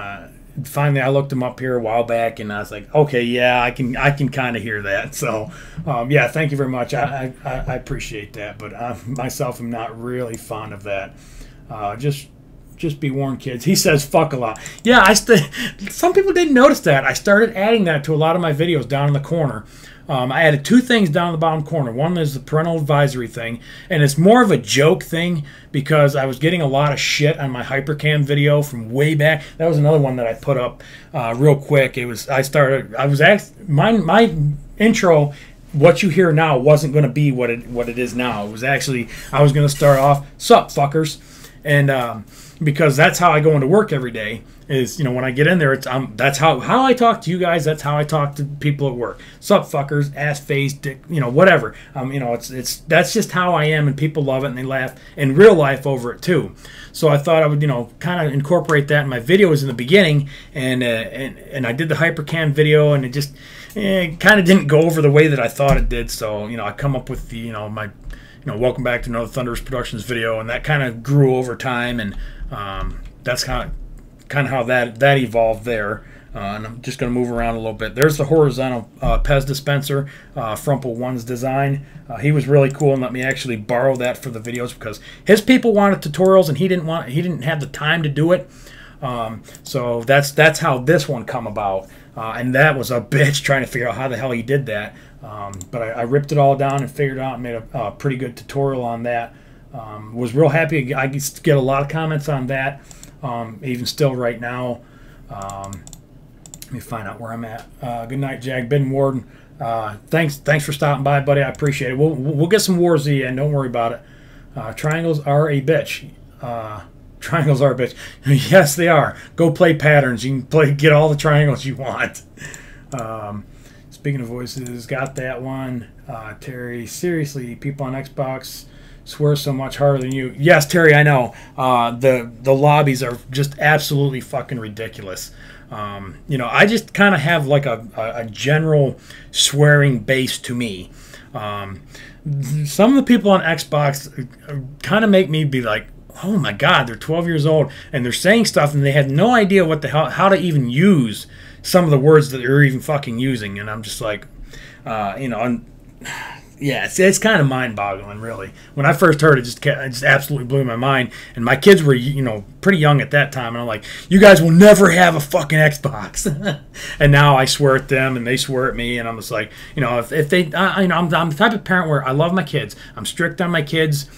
finally, I looked them up here a while back, and I was like, okay, yeah, I can kind of hear that. So, yeah, thank you very much. I appreciate that, but I myself am not really fond of that. Just be warned, kids. He says fuck a lot. Yeah, some people didn't notice that. I started adding that to a lot of my videos down in the corner. I added 2 things down in the bottom corner. One is the parental advisory thing, and it's more of a joke thing because I was getting a lot of shit on my Hypercam video from way back. That was another one that I put up real quick. My intro, what you hear now, wasn't going to be what it is now. It was actually, I was going to start off, sup fuckers, and because that's how I go into work every day. is, you know, when I get in there, it's that's how I talk to you guys. That's how I talk to people at work. Sup, fuckers, ass face, dick, you know, whatever. You know, it's that's just how I am, and people love it and they laugh in real life over it too. So I thought I would, you know, kind of incorporate that in my videos in the beginning, and I did the hypercam video, and it just kind of didn't go over the way that I thought it did. So, you know, I come up with the, you know, my, you know, welcome back to another Thunderous Productions video, and that kind of grew over time, and that's kind of how that evolved there. And I'm just going to move around a little bit. There's the horizontal Pez dispenser, Frumple One's design. He was really cool and let me actually borrow that for the videos because his people wanted tutorials and he didn't have the time to do it. So that's how this one come about. And that was a bitch trying to figure out how the hell he did that. But I ripped it all down and figured it out and made a pretty good tutorial on that. Was real happy. I get a lot of comments on that. Even still right now. Let me find out where I'm at. Good night, Jag. Ben Warden. Thanks for stopping by, buddy. I appreciate it. We'll get some wars in. Don't worry about it. Triangles are a bitch. Triangles are a bitch. Yes, they are. Go play patterns. You can get all the triangles you want. Speaking of voices, got that one. Terry, seriously, people on Xbox swear so much harder than you. Yes, Terry, I know. The lobbies are just absolutely fucking ridiculous. You know, I just kind of have like a general swearing base to me. Some of the people on Xbox kind of make me be like, oh my God, they're 12 years old and they're saying stuff and they have no idea what the hell, how to even use some of the words that they're even fucking using. And I'm just like, you know, yeah, it's kind of mind-boggling, really. When I first heard it, it just absolutely blew my mind. And my kids were, you know, pretty young at that time, and I'm like, you guys will never have a fucking Xbox. And now I swear at them, and they swear at me, and I'm just like, you know, if they, you know, I'm the type of parent where I love my kids. I'm strict on my kids.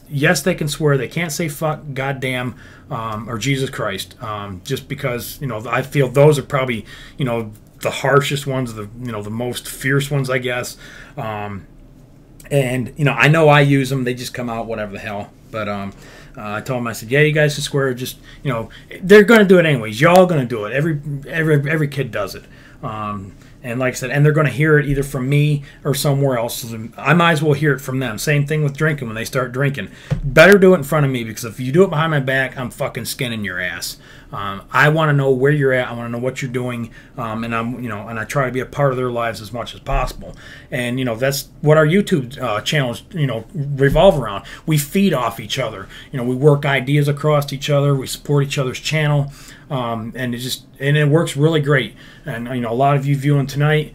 Yes, they can swear. They can't say fuck, goddamn, or Jesus Christ, just because, you know, I feel those are probably, you know, the harshest ones, the, you know, the most fierce ones, I guess. And, you know, I know I use them. They just come out whatever the hell. But I told them, I said, yeah, you guys can swear. Just, you know, they're going to do it anyways. Y'all going to do it. Every kid does it. And like I said, and they're going to hear it either from me or somewhere else. So I might as well hear it from them. Same thing with drinking when they start drinking. Better do it in front of me, because if you do it behind my back, I'm fucking skinning your ass. I want to know where you're at. I want to know what you're doing. And I'm, you know, and I try to be a part of their lives as much as possible. And, you know, that's what our YouTube channels, you know, revolve around. We feed off each other. You know, we work ideas across each other. We support each other's channel. And it works really great. And, you know, a lot of you viewing tonight,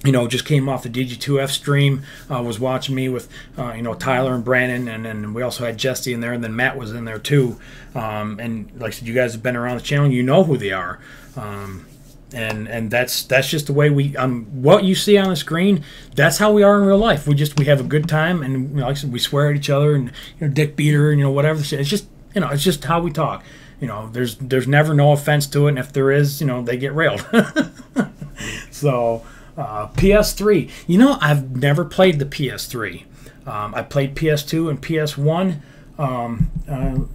you know, just came off the DG2F stream, was watching me with, you know, Tyler and Brandon, and then we also had Jesse in there, and then Matt was in there too. And like I said, you guys have been around the channel, you know who they are. And that's just the way we, what you see on the screen, that's how we are in real life. We have a good time, and, you know, like I said, we swear at each other, and, you know, dick beater, and, you know, whatever. It's just, you know, it's just how we talk. You know, there's never no offense to it, and if there is, you know, they get railed. So, PS3. You know, I've never played the PS3. I played PS2 and PS1.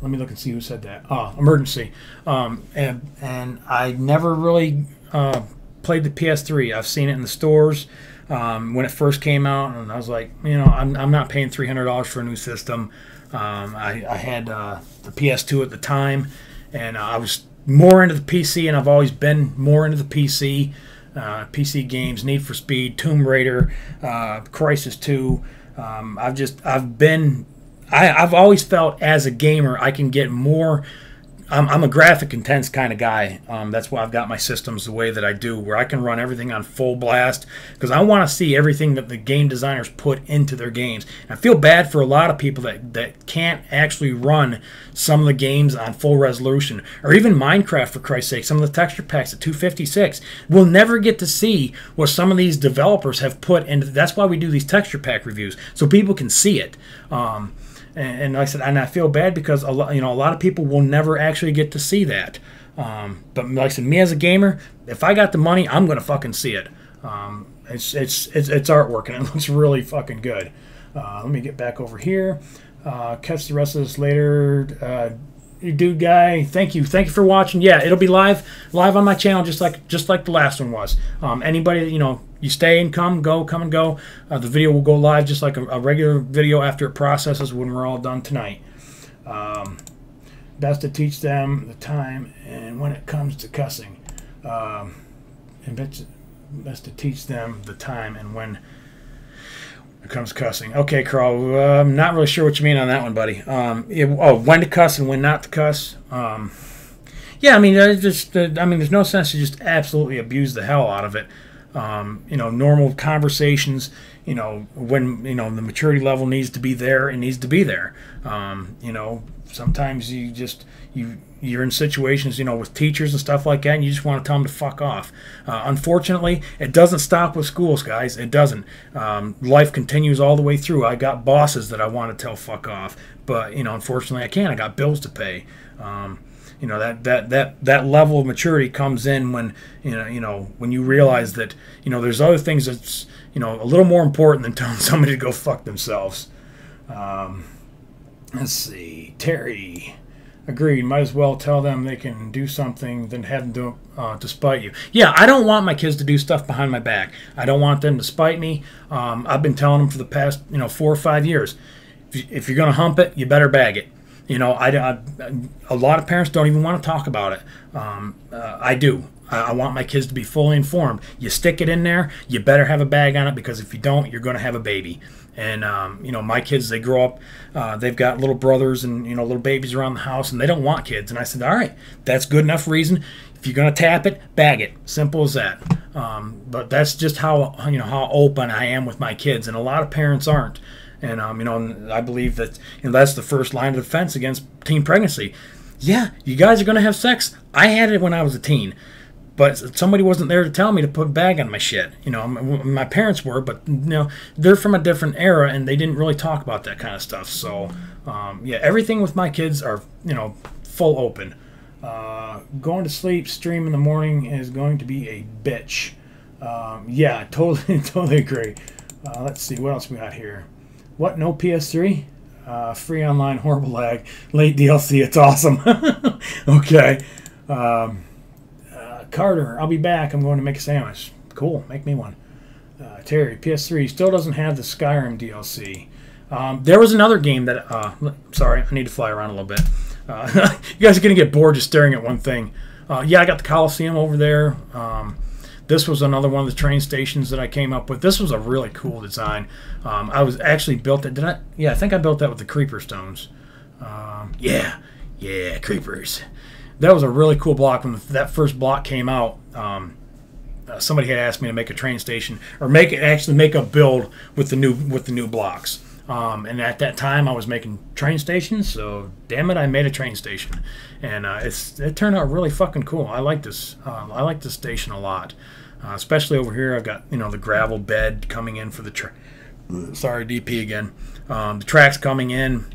Let me look and see who said that. Emergency. And I never really played the PS3. I've seen it in the stores when it first came out, and I was like, you know, I'm not paying $300 for a new system. I had the PS2 at the time, and I was more into the PC, and I've always been more into the PC. PC games, Need for Speed, Tomb Raider, Crisis 2. I've always felt as a gamer I can get more. I'm a graphic intense kind of guy. That's why I've got my systems the way that I do, where I can run everything on full blast, because I want to see everything that the game designers put into their games. And I feel bad for a lot of people that can't actually run some of the games on full resolution, or even Minecraft, for Christ's sake. Some of the texture packs at 256. We'll never get to see what some of these developers have put into. That's why we do these texture pack reviews, so people can see it. And like I said, and I feel bad because a lot of people will never actually get to see that. But like I said, me as a gamer, if I got the money, I'm gonna fucking see it. It's artwork, and it looks really fucking good. Let me get back over here. Catch the rest of this later. dude guy, thank you for watching. Yeah, it'll be live on my channel, just like the last one was. Anybody that, you know, you stay and come and go. The video will go live just like a regular video after it processes when we're all done tonight. Best to teach them the time and when it comes to cussing. And best to teach them the time and when it comes to cussing. Okay, Carl, I'm not really sure what you mean on that one, buddy. When to cuss and when not to cuss. Yeah, I mean, there's no sense to just absolutely abuse the hell out of it. You know, normal conversations, you know, when, you know, the maturity level needs to be there, it needs to be there. You know, sometimes you're in situations, you know, with teachers and stuff like that, and you just want to tell them to fuck off. Unfortunately, it doesn't stop with schools, guys. It doesn't. Life continues all the way through. I got bosses that I want to tell fuck off, but, you know, unfortunately I can't. I got bills to pay. You know, that level of maturity comes in when, you know, when you realize that, you know, there's other things that's, you know, a little more important than telling somebody to go fuck themselves. Let's see. Terry, agreed. Might as well tell them they can do something than have them do it to spite you. Yeah, I don't want my kids to do stuff behind my back. I don't want them to spite me. I've been telling them for the past, you know, 4 or 5 years, if you're going to hump it, you better bag it. You know, a lot of parents don't even want to talk about it. I do. I want my kids to be fully informed. You stick it in there, you better have a bag on it, because if you don't, you're going to have a baby. And, you know, my kids, they grow up, they've got little brothers and, you know, little babies around the house, and they don't want kids. And I said, all right, that's good enough reason. If you're going to tap it, bag it. Simple as that. But that's just how, you know, how open I am with my kids. And a lot of parents aren't. And, you know, I believe that, you know, that's the first line of defense against teen pregnancy. Yeah, you guys are going to have sex. I had it when I was a teen. But somebody wasn't there to tell me to put a bag on my shit. You know, my parents were, but, you know, they're from a different era, and they didn't really talk about that kind of stuff. So, yeah, everything with my kids are, you know, full open. Going to sleep, stream in the morning is going to be a bitch. Yeah, totally agree. Let's see, what else we got here? What, no PS3? Free online, horrible lag, late DLC, it's awesome. Okay. Carter, I'll be back. I'm going to make a sandwich. Cool, make me one. Terry, PS3 still doesn't have the Skyrim DLC. There was another game that, sorry, I need to fly around a little bit. You guys are going to get bored just staring at one thing. Yeah, I got the Coliseum over there. This was another one of the train stations that I came up with. This was a really cool design. I was actually built it. Did I? Yeah, I think I built that with the creeper stones. Yeah, creepers. That was a really cool block. When that first block came out, somebody had asked me to make a train station, or actually make a build with the new blocks. And at that time, I was making train stations, so damn it, I made a train station, and it turned out really fucking cool. I like this. I like this station a lot, especially over here. I've got, you know, the gravel bed coming in for the sorry, DP again. The tracks coming in.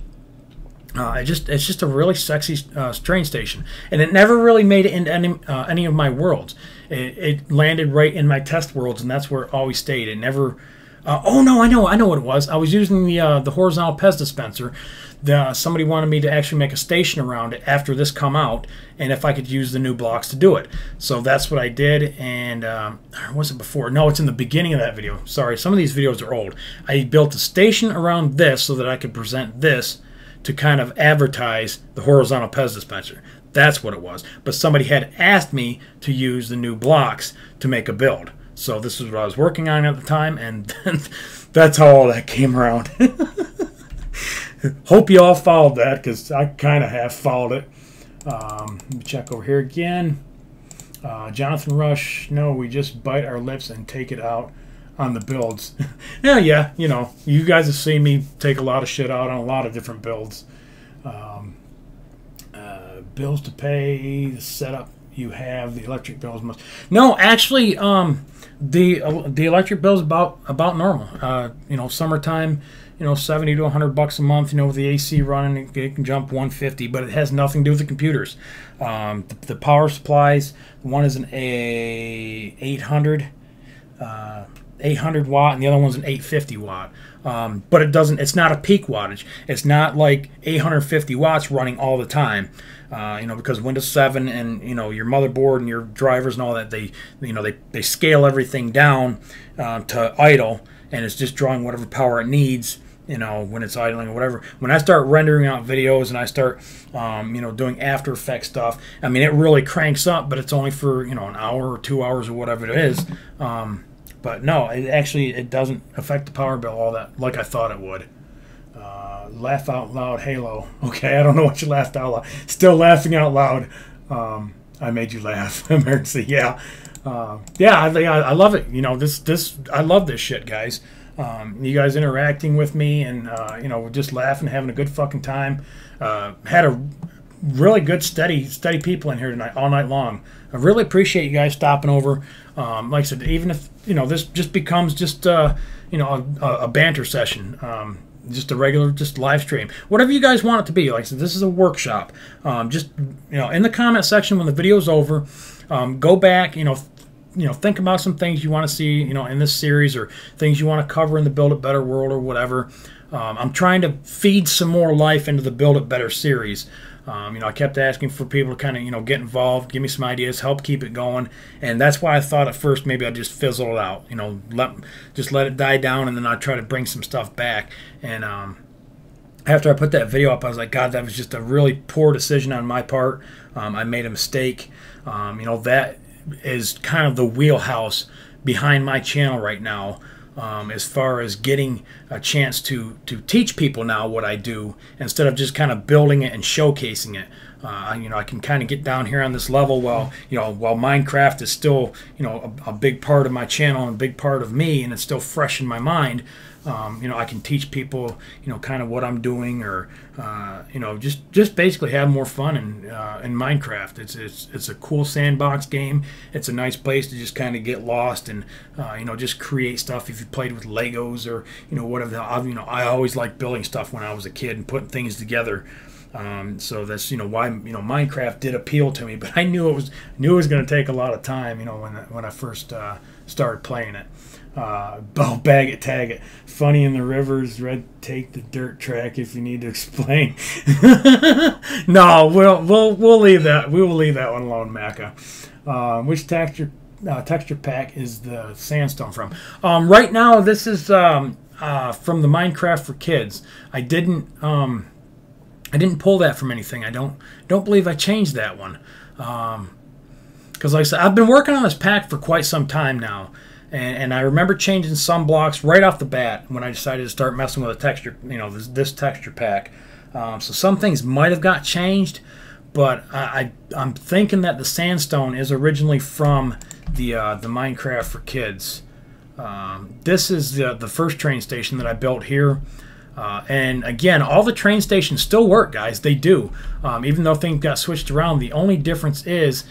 It's just a really sexy train station, and it never really made it into any of my worlds. It landed right in my test worlds, and that's where it always stayed. It never. Oh no, I know what it was. I was using the horizontal Pez dispenser. Somebody wanted me to actually make a station around it after this come out, and if I could use the new blocks to do it. So that's what I did. And or was it before? No, it's in the beginning of that video. Sorry, some of these videos are old. I built a station around this so that I could present this to kind of advertise the horizontal Pez dispenser. That's what it was. But somebody had asked me to use the new blocks to make a build. So this is what I was working on at the time, and that's how all that came around. Hope you all followed that, because I kind of have followed it. Let me check over here again. Jonathan Rush, no, we just bite our lips and take it out on the builds. Yeah, you know, you guys have seen me take a lot of shit out on a lot of different builds. Bills to pay, the setup you have, the electric bills must. No, actually, the electric bill's about normal. You know, summertime, you know, $70 to $100 a month. You know, with the AC running, it can jump $150, but it has nothing to do with the computers. The power supplies. One is an 800. 800 watt and the other one's an 850 watt. But it's not a peak wattage. It's not like 850 watts running all the time. Because Windows 7 and your motherboard and your drivers and all that, they scale everything down to idle, and it's just drawing whatever power it needs. When it's idling or whatever. When I start rendering out videos and I start, doing After Effects stuff, I mean, it really cranks up, but it's only for, an hour or 2 hours or whatever it is. But no, it doesn't affect the power bill all that like I thought it would. Laugh out loud, Halo. Okay, I don't know what you laughed out loud. Still laughing out loud. I made you laugh. Emergency, yeah. I love it. I love this shit, guys. You guys interacting with me and just laughing, having a good fucking time. Had a really good steady people in here tonight, all night long. I really appreciate you guys stopping over. Like I said, even if this just becomes just a banter session, just a regular live stream, whatever you guys want it to be. Like I said, this is a workshop. Just in the comment section when the video's over, go back. Think about some things you want to see, in this series, or things you want to cover in the Build It Better world or whatever. I'm trying to feed some more life into the Build It Better series. I kept asking for people to kind of, get involved, give me some ideas, help keep it going. And that's why I thought at first maybe I'd just fizzle it out, let it die down, and then I'd try to bring some stuff back. And after I put that video up, I was like, God, that was just a really poor decision on my part. I made a mistake. That is kind of the wheelhouse behind my channel right now, as far as getting a chance to teach people now what I do, instead of just kind of building it and showcasing it. I can kind of get down here on this level while Minecraft is still a big part of my channel and a big part of me, and it's still fresh in my mind. I can teach people, kind of what I'm doing, or, just basically have more fun in Minecraft. It's a cool sandbox game. It's a nice place to just kind of get lost and, just create stuff. If you played with Legos or, whatever, I always liked building stuff when I was a kid and putting things together. So that's why Minecraft did appeal to me, but I knew it was going to take a lot of time. When I first started playing it. Bag it, tag it. Funny in the rivers, red. Take the dirt track if you need to explain. No, we'll leave that. We will leave that one alone, Macca. Which texture pack is the sandstone from? Right now, this is from the Minecraft for Kids. I didn't pull that from anything. I don't believe I changed that one. Because like I said, I've been working on this pack for quite some time now. And I remember changing some blocks right off the bat when I decided to start messing with a texture, this texture pack. So some things might have got changed, but I'm thinking that the sandstone is originally from the Minecraft for Kids. This is the first train station that I built here. And again, all the train stations still work, guys. They do. Even though things got switched around, the only difference is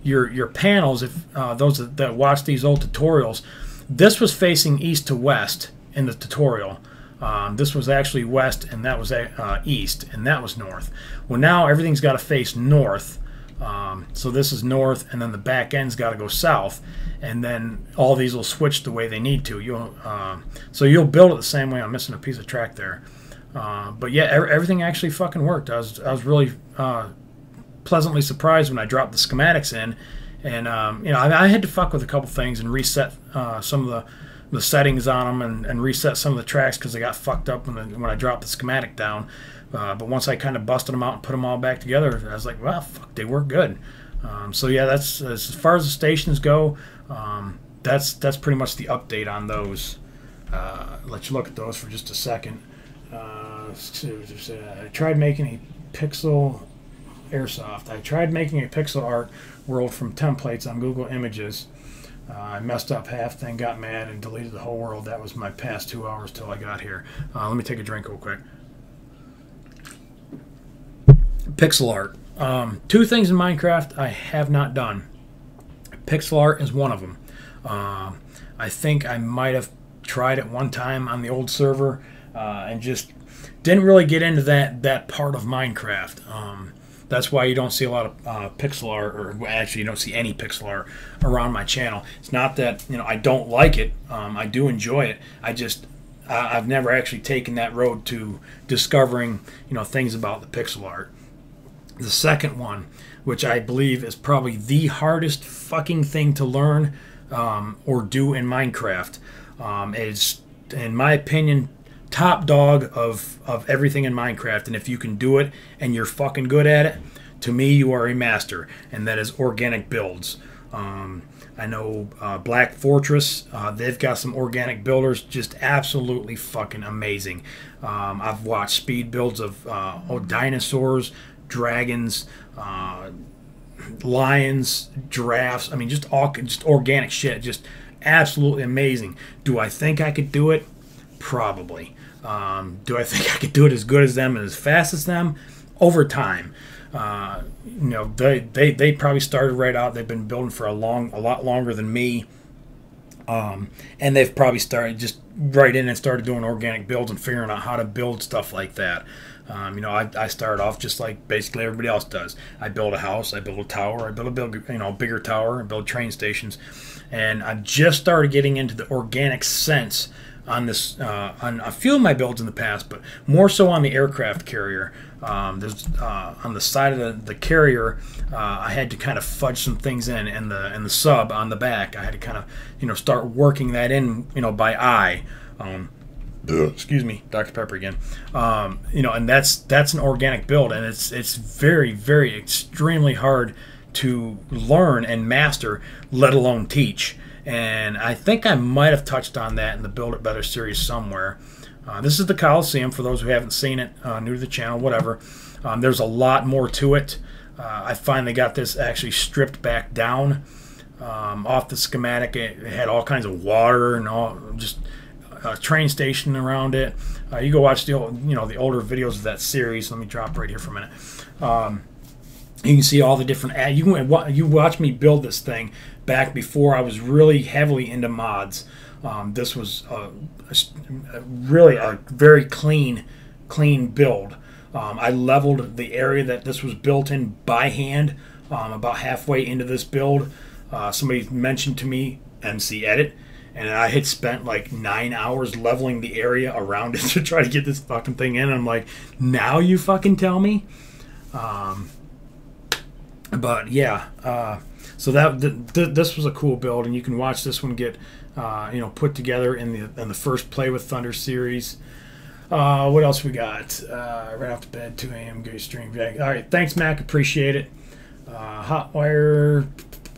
your panels, if those that watch these old tutorials, this was facing east to west in the tutorial. This was actually west, and that was east, and that was north. Well, now everything's got to face north. So this is north, and then the back end's got to go south, and then all these will switch the way they need to. So you'll build it the same way. I'm missing a piece of track there. But yeah, everything actually fucking worked. I was really pleasantly surprised when I dropped the schematics in, and I had to fuck with a couple things and reset some of the settings on them, and reset some of the tracks because they got fucked up when I dropped the schematic down. But once I kind of busted them out and put them all back together, I was like, well, fuck, they work good. So yeah, that's as far as the stations go. That's pretty much the update on those. Let you look at those for just a second. I tried making a pixel airsoft. I tried making a pixel art world from templates on Google Images. I messed up half thing, got mad, and deleted the whole world. That was my past 2 hours till I got here. Let me take a drink real quick. Pixel art. Two things in Minecraft I have not done. Pixel art is one of them. I think I might have tried it one time on the old server and just didn't really get into that part of Minecraft. That's why you don't see a lot of pixel art, or actually you don't see any pixel art around my channel. It's not that I don't like it. I do enjoy it. I've never actually taken that road to discovering things about the pixel art. The second one, which I believe is probably the hardest fucking thing to learn or do in Minecraft, is, in my opinion, top dog of everything in Minecraft. And if you can do it and you're fucking good at it, to me you are a master, and that is organic builds. I know Black Fortress, they've got some organic builders just absolutely fucking amazing. I've watched speed builds of dinosaurs, dragons, lions, giraffes. I mean, just organic shit, just absolutely amazing. Do I think I could do it? Probably. Do I think I could do it as good as them and as fast as them? Over time. They probably started right out. They've been building for a lot longer than me, and they've probably started just right in and started doing organic builds and figuring out how to build stuff like that. I started off just like basically everybody else does. I build a house, I build a tower, I build a bigger tower, I build train stations, and I just started getting into the organic sense on this on a few of my builds in the past, but more so on the aircraft carrier. There's on the side of the carrier, I had to kind of fudge some things in, and the sub on the back, I had to kind of start working that in by eye. Excuse me, Dr. Pepper again. And that's an organic build, and it's very, very extremely hard to learn and master, let alone teach. And I think I might have touched on that in the Build It Better series somewhere. This is the Coliseum, for those who haven't seen it, new to the channel, whatever. There's a lot more to it. I finally got this actually stripped back down off the schematic. It had all kinds of water and all, just a train station around it. You go watch the the older videos of that series. Let me drop right here for a minute. You can see all the different you watch me build this thing back before I was really heavily into mods. This was really a very clean build. I leveled the area that this was built in by hand. About halfway into this build, somebody mentioned to me MC Edit, and I had spent like 9 hours leveling the area around it to try to get this fucking thing in. And I'm like, now you fucking tell me? But yeah, so this was a cool build, and you can watch this one get put together in the first Play with Thunder series. What else we got? Right off the bed, 2 a.m. Good stream. All right, thanks, Mac. Appreciate it. Hotwire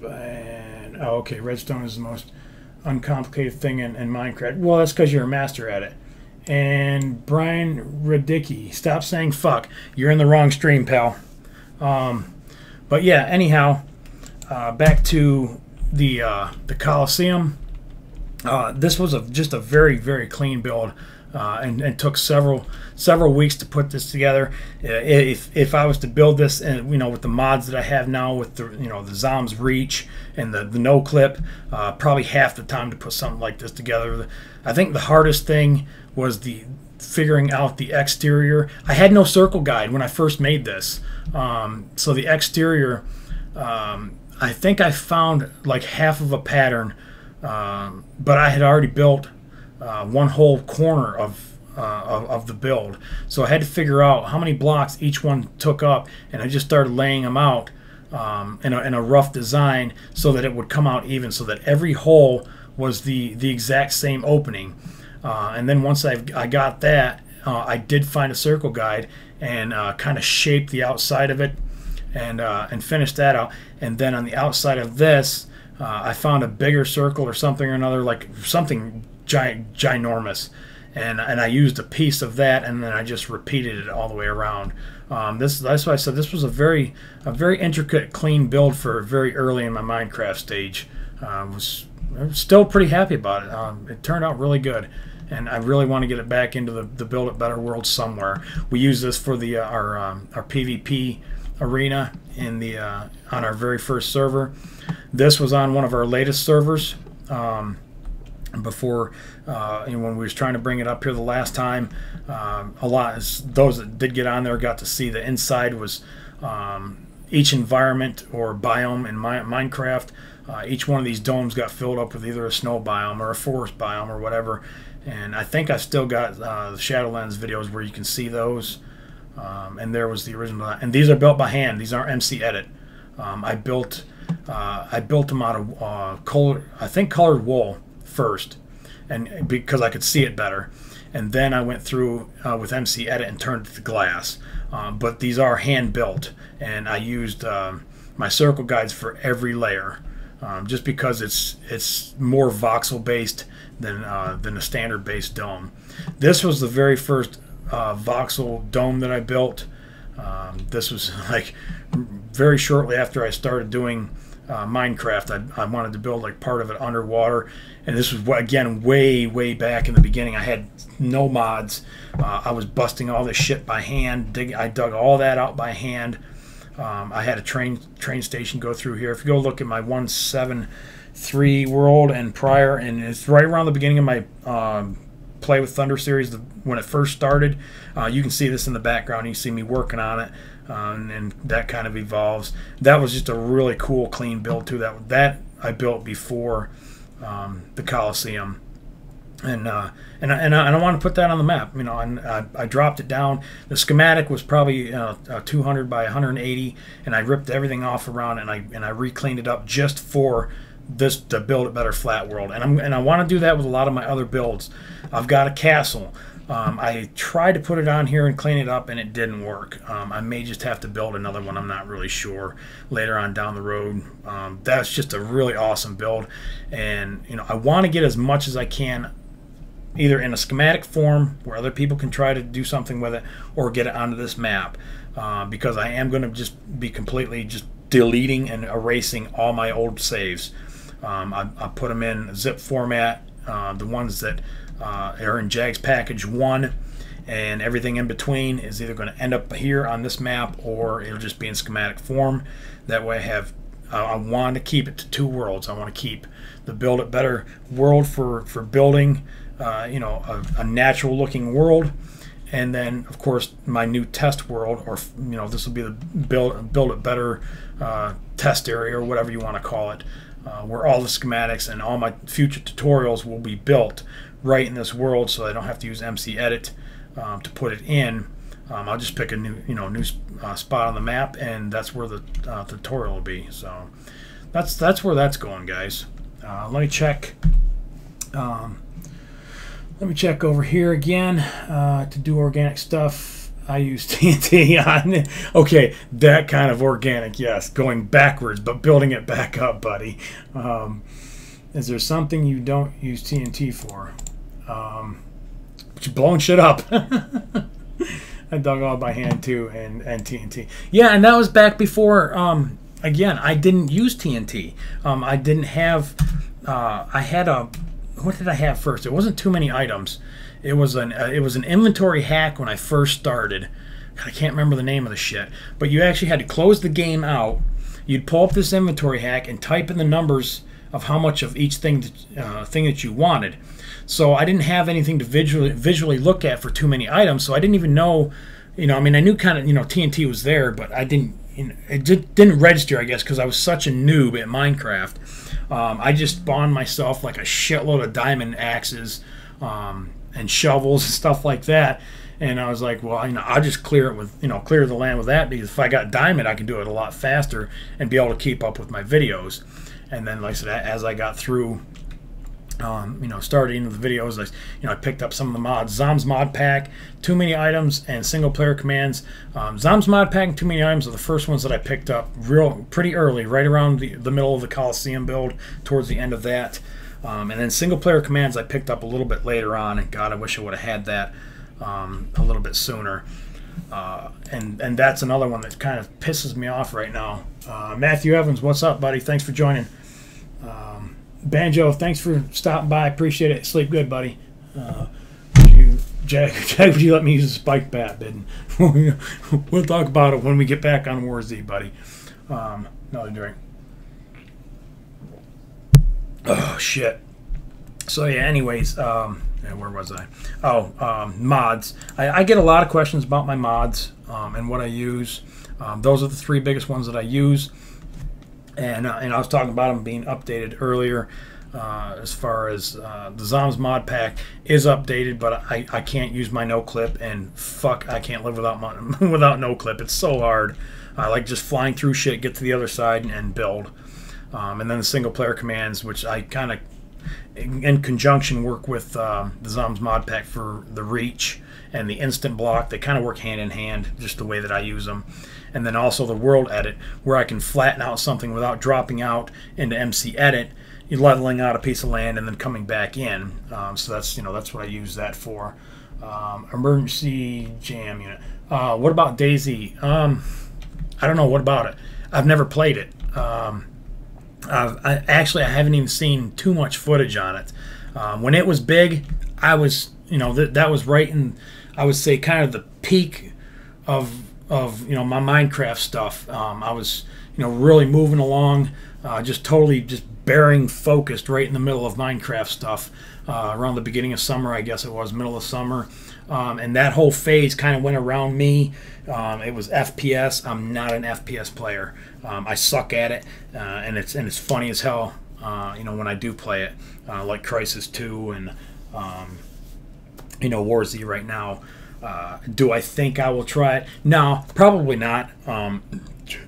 and okay, redstone is the most uncomplicated thing in Minecraft. Well, that's because you're a master at it. And Brian Radicki, stop saying fuck. You're in the wrong stream, pal. But yeah, anyhow, back to the Coliseum. This was just a very, very clean build, and took several weeks to put this together. If I was to build this, and with the mods that I have now, with the the Zombs Reach and the no clip, probably half the time to put something like this together. I think the hardest thing was figuring out the exterior. I had no circle guide when I first made this, so the exterior, I think I found like half of a pattern, but I had already built one whole corner of the build, so I had to figure out how many blocks each one took up, and I just started laying them out in a rough design so that it would come out even, so that every hole was the exact same opening. And then once I got that, I did find a circle guide and kind of shaped the outside of it and finished that out. And then on the outside of this, I found a bigger circle or something or another, like something ginormous, and I used a piece of that, and then I just repeated it all the way around. That's why I said this was a very intricate, clean build for very early in my Minecraft stage. I was still pretty happy about it. It turned out really good, and I really want to get it back into the Build It Better world somewhere. We use this for the our PvP arena in the on our very first server. This was on one of our latest servers. Before when we was trying to bring it up here the last time, those that did get on there got to see the inside was each environment or biome in Minecraft. Each one of these domes got filled up with either a snow biome or a forest biome or whatever. And I think I still got the Shadowlands videos where you can see those. And there was the original. And these are built by hand. These aren't MC Edit. I built them out of colored wool first, and because I could see it better. And then I went through with MC Edit and turned it to glass. But these are hand built, and I used my circle guides for every layer, just because it's more voxel based than a standard based dome. This was the very first voxel dome that I built. This was like very shortly after I started doing Minecraft. I wanted to build like part of it underwater, and this was again way back in the beginning. I had no mods. I was busting all this shit by hand. I dug all that out by hand. I had a train station go through here. If you go look at my 1.7.3 world and prior, and it's right around the beginning of my Play with Thunder series, when it first started, you can see this in the background. You see me working on it, and that kind of evolves. That was just a really cool, clean build too. That I built before the Coliseum, and I want to put that on the map. You know, and I dropped it down. The schematic was probably 200 by 180, and I ripped everything off around, and I re-cleaned it up just for this to build it better flat world. And I want to do that with a lot of my other builds. I've got a castle. I tried to put it on here and clean it up, and it didn't work. I may just have to build another one. I'm not really sure later on down the road. That's just a really awesome build, and you know, I want to get as much as I can either in a schematic form where other people can try to do something with it, or get it onto this map, because I am going to just be completely just deleting and erasing all my old saves. I put them in zip format, the ones that are in JAGS package 1, and everything in between is either going to end up here on this map, or it'll just be in schematic form. That way I want to keep it to 2 worlds. I want to keep the Build It Better world for building you know, a natural looking world, and then of course my new test world, or you know, this will be the build it better test area, or whatever you want to call it, where all the schematics and all my future tutorials will be built right in this world, so I don't have to use MC Edit to put it in. I'll just pick a new spot on the map, and that's where the tutorial will be. So that's where that's going, guys. Let me check. Let me check over here again to do organic stuff. I use TNT on. Okay, that kind of organic, yes. Going backwards, but building it back up, buddy. Is there something you don't use TNT for? But you're blowing shit up. I dug all by hand too, and TNT. Yeah, and that was back before. Again, I didn't use TNT. I didn't have. I had a. What did I have first? It wasn't too many items. It was an inventory hack when I first started. I can't remember the name of the shit. But you actually had to close the game out. You'd pull up this inventory hack and type in the numbers of how much of each thing that you wanted. So I didn't have anything to visually look at for too many items. So I didn't even know. You know, I mean, I knew kind of, you know, TNT was there, but I didn't. You know, it didn't register, I guess, because I was such a noob at Minecraft. I just spawned myself like a shitload of diamond axes and shovels and stuff like that, and I was like, well, you know, I'll just clear it with, you know, clear the land with that, because if I got diamond, I can do it a lot faster and be able to keep up with my videos. And then, like I said, as I got through, you know, started into the videos, I picked up some of the mods. Zom's mod pack, too many items, and single player commands. Zom's mod pack and too many items are the first ones that I picked up pretty early, right around the middle of the Coliseum build, towards the end of that. And then single player commands I picked up a little bit later on, and God, I wish I would have had that a little bit sooner. And that's another one that kind of pisses me off right now. Matthew Evans, what's up, buddy? Thanks for joining. Banjo, thanks for stopping by. Appreciate it. Sleep good, buddy. Jack, would you let me use a spike bat? We'll talk about it when we get back on War Z, buddy. Another drink. Oh, shit. So, yeah, anyways, where was I? Oh, mods. I get a lot of questions about my mods and what I use. Those are the three biggest ones that I use. And I was talking about them being updated earlier. As far as the Zoms mod pack is updated, but I can't use my no clip, and fuck, I can't live without without no clip. It's so hard. I like just flying through shit, get to the other side, and build. And then the single player commands, which I kind of in conjunction work with the Zoms mod pack for the reach and the instant block. They kind of work hand in hand, just the way that I use them. And then also the world edit, where I can flatten out something without dropping out into MC edit, leveling out a piece of land and then coming back in. So that's that's what I use that for. Emergency jam unit. What about DayZ? I don't know. What about it? I've never played it. I haven't even seen too much footage on it. When it was big, I was that was right in, I would say, kind of the peak of my Minecraft stuff. I was really moving along, just bearing focused right in the middle of Minecraft stuff around the beginning of summer, I guess it was, middle of summer. And that whole phase kind of went around me. It was FPS. I'm not an FPS player. I suck at it, and it's funny as hell. When I do play it, like Crisis 2 and War Z right now. Do I think I will try it? No, probably not.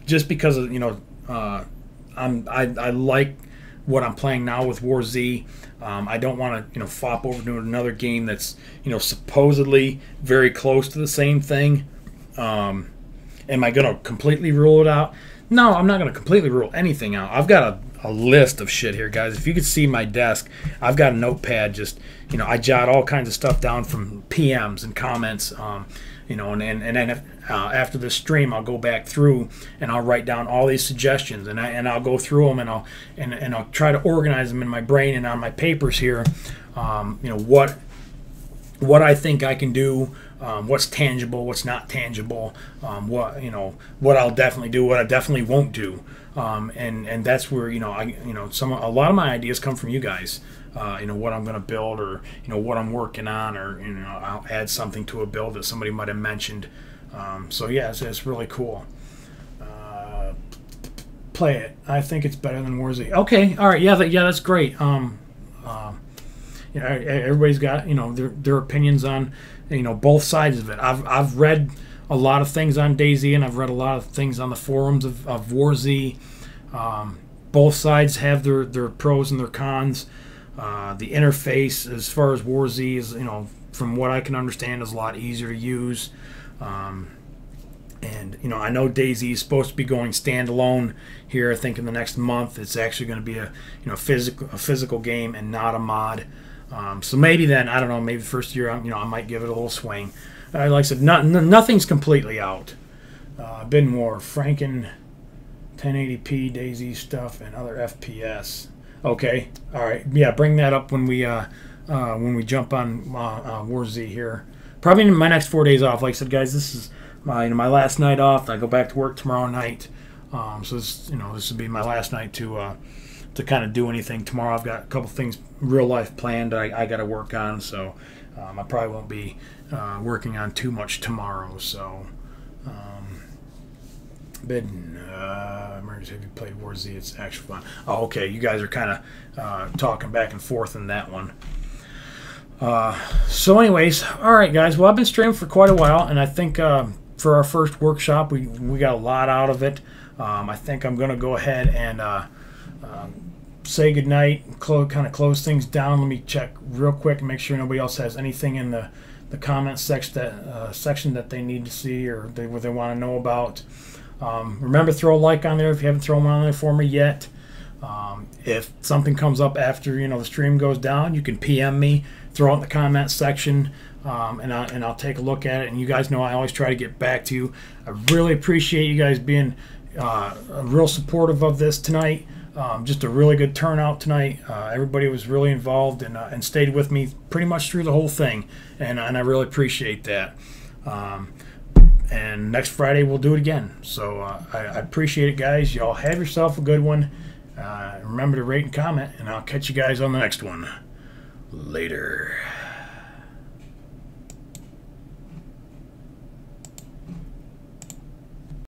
Just because of I like what I'm playing now with War Z. I don't want to flop over to another game that's supposedly very close to the same thing. Am I going to completely rule it out? No, I'm not going to completely rule anything out. I've got a list of shit here, guys. If you could see my desk, I've got a notepad. Just I jot all kinds of stuff down from PMs and comments. And then after this stream, I'll go back through and I'll write down all these suggestions, and I'll go through them, and I'll try to organize them in my brain and on my papers here. What I think I can do, what's tangible, what's not tangible, what I'll definitely do, what I definitely won't do, and that's where a lot of my ideas come from you guys. What I'm going to build, or what I'm working on, or I'll add something to a build that somebody might have mentioned. So yeah, it's really cool. Play it. I think it's better than War Z. Okay, all right, yeah, that's great. Everybody's got their opinions on both sides of it. I've read a lot of things on DayZ, and I've read a lot of things on the forums of War Z. Both sides have their pros and their cons. The interface, as far as War Z, is from what I can understand, is a lot easier to use. And I know DayZ is supposed to be going standalone here. I think in the next month it's actually going to be a physical game and not a mod. So maybe then, I don't know, maybe the first year I might give it a little swing. Like I said, nothing's completely out. Been more Franken 1080p DayZ stuff and other FPS. Okay, all right, yeah, bring that up when we jump on War Z here. Probably in my next 4 days off. Like I said, guys, this is my last night off. I go back to work tomorrow night. So this will be my last night to kind of do anything. Tomorrow I've got a couple things real life planned I got to work on. So I probably won't be working on too much tomorrow. So. Emergency, have you played War Z? It's actually fun. Oh, okay. You guys are kind of talking back and forth in that one. So anyways, all right, guys. Well, I've been streaming for quite a while, and I think for our first workshop, we got a lot out of it. I think I'm going to go ahead and say goodnight, kind of close things down. Let me check real quick and make sure nobody else has anything in the comment section that they need to see or they want to know about. Remember, throw a like on there if you haven't thrown one on there for me yet. If something comes up after the stream goes down, you can PM me, throw it in the comment section, and I'll take a look at it. And you guys know I always try to get back to you. I really appreciate you guys being real supportive of this tonight. Just a really good turnout tonight. Everybody was really involved and stayed with me pretty much through the whole thing, and I really appreciate that. And next Friday we'll do it again. So I appreciate it, guys. Y'all have yourself a good one. Remember to rate and comment, and I'll catch you guys on the next one. Later.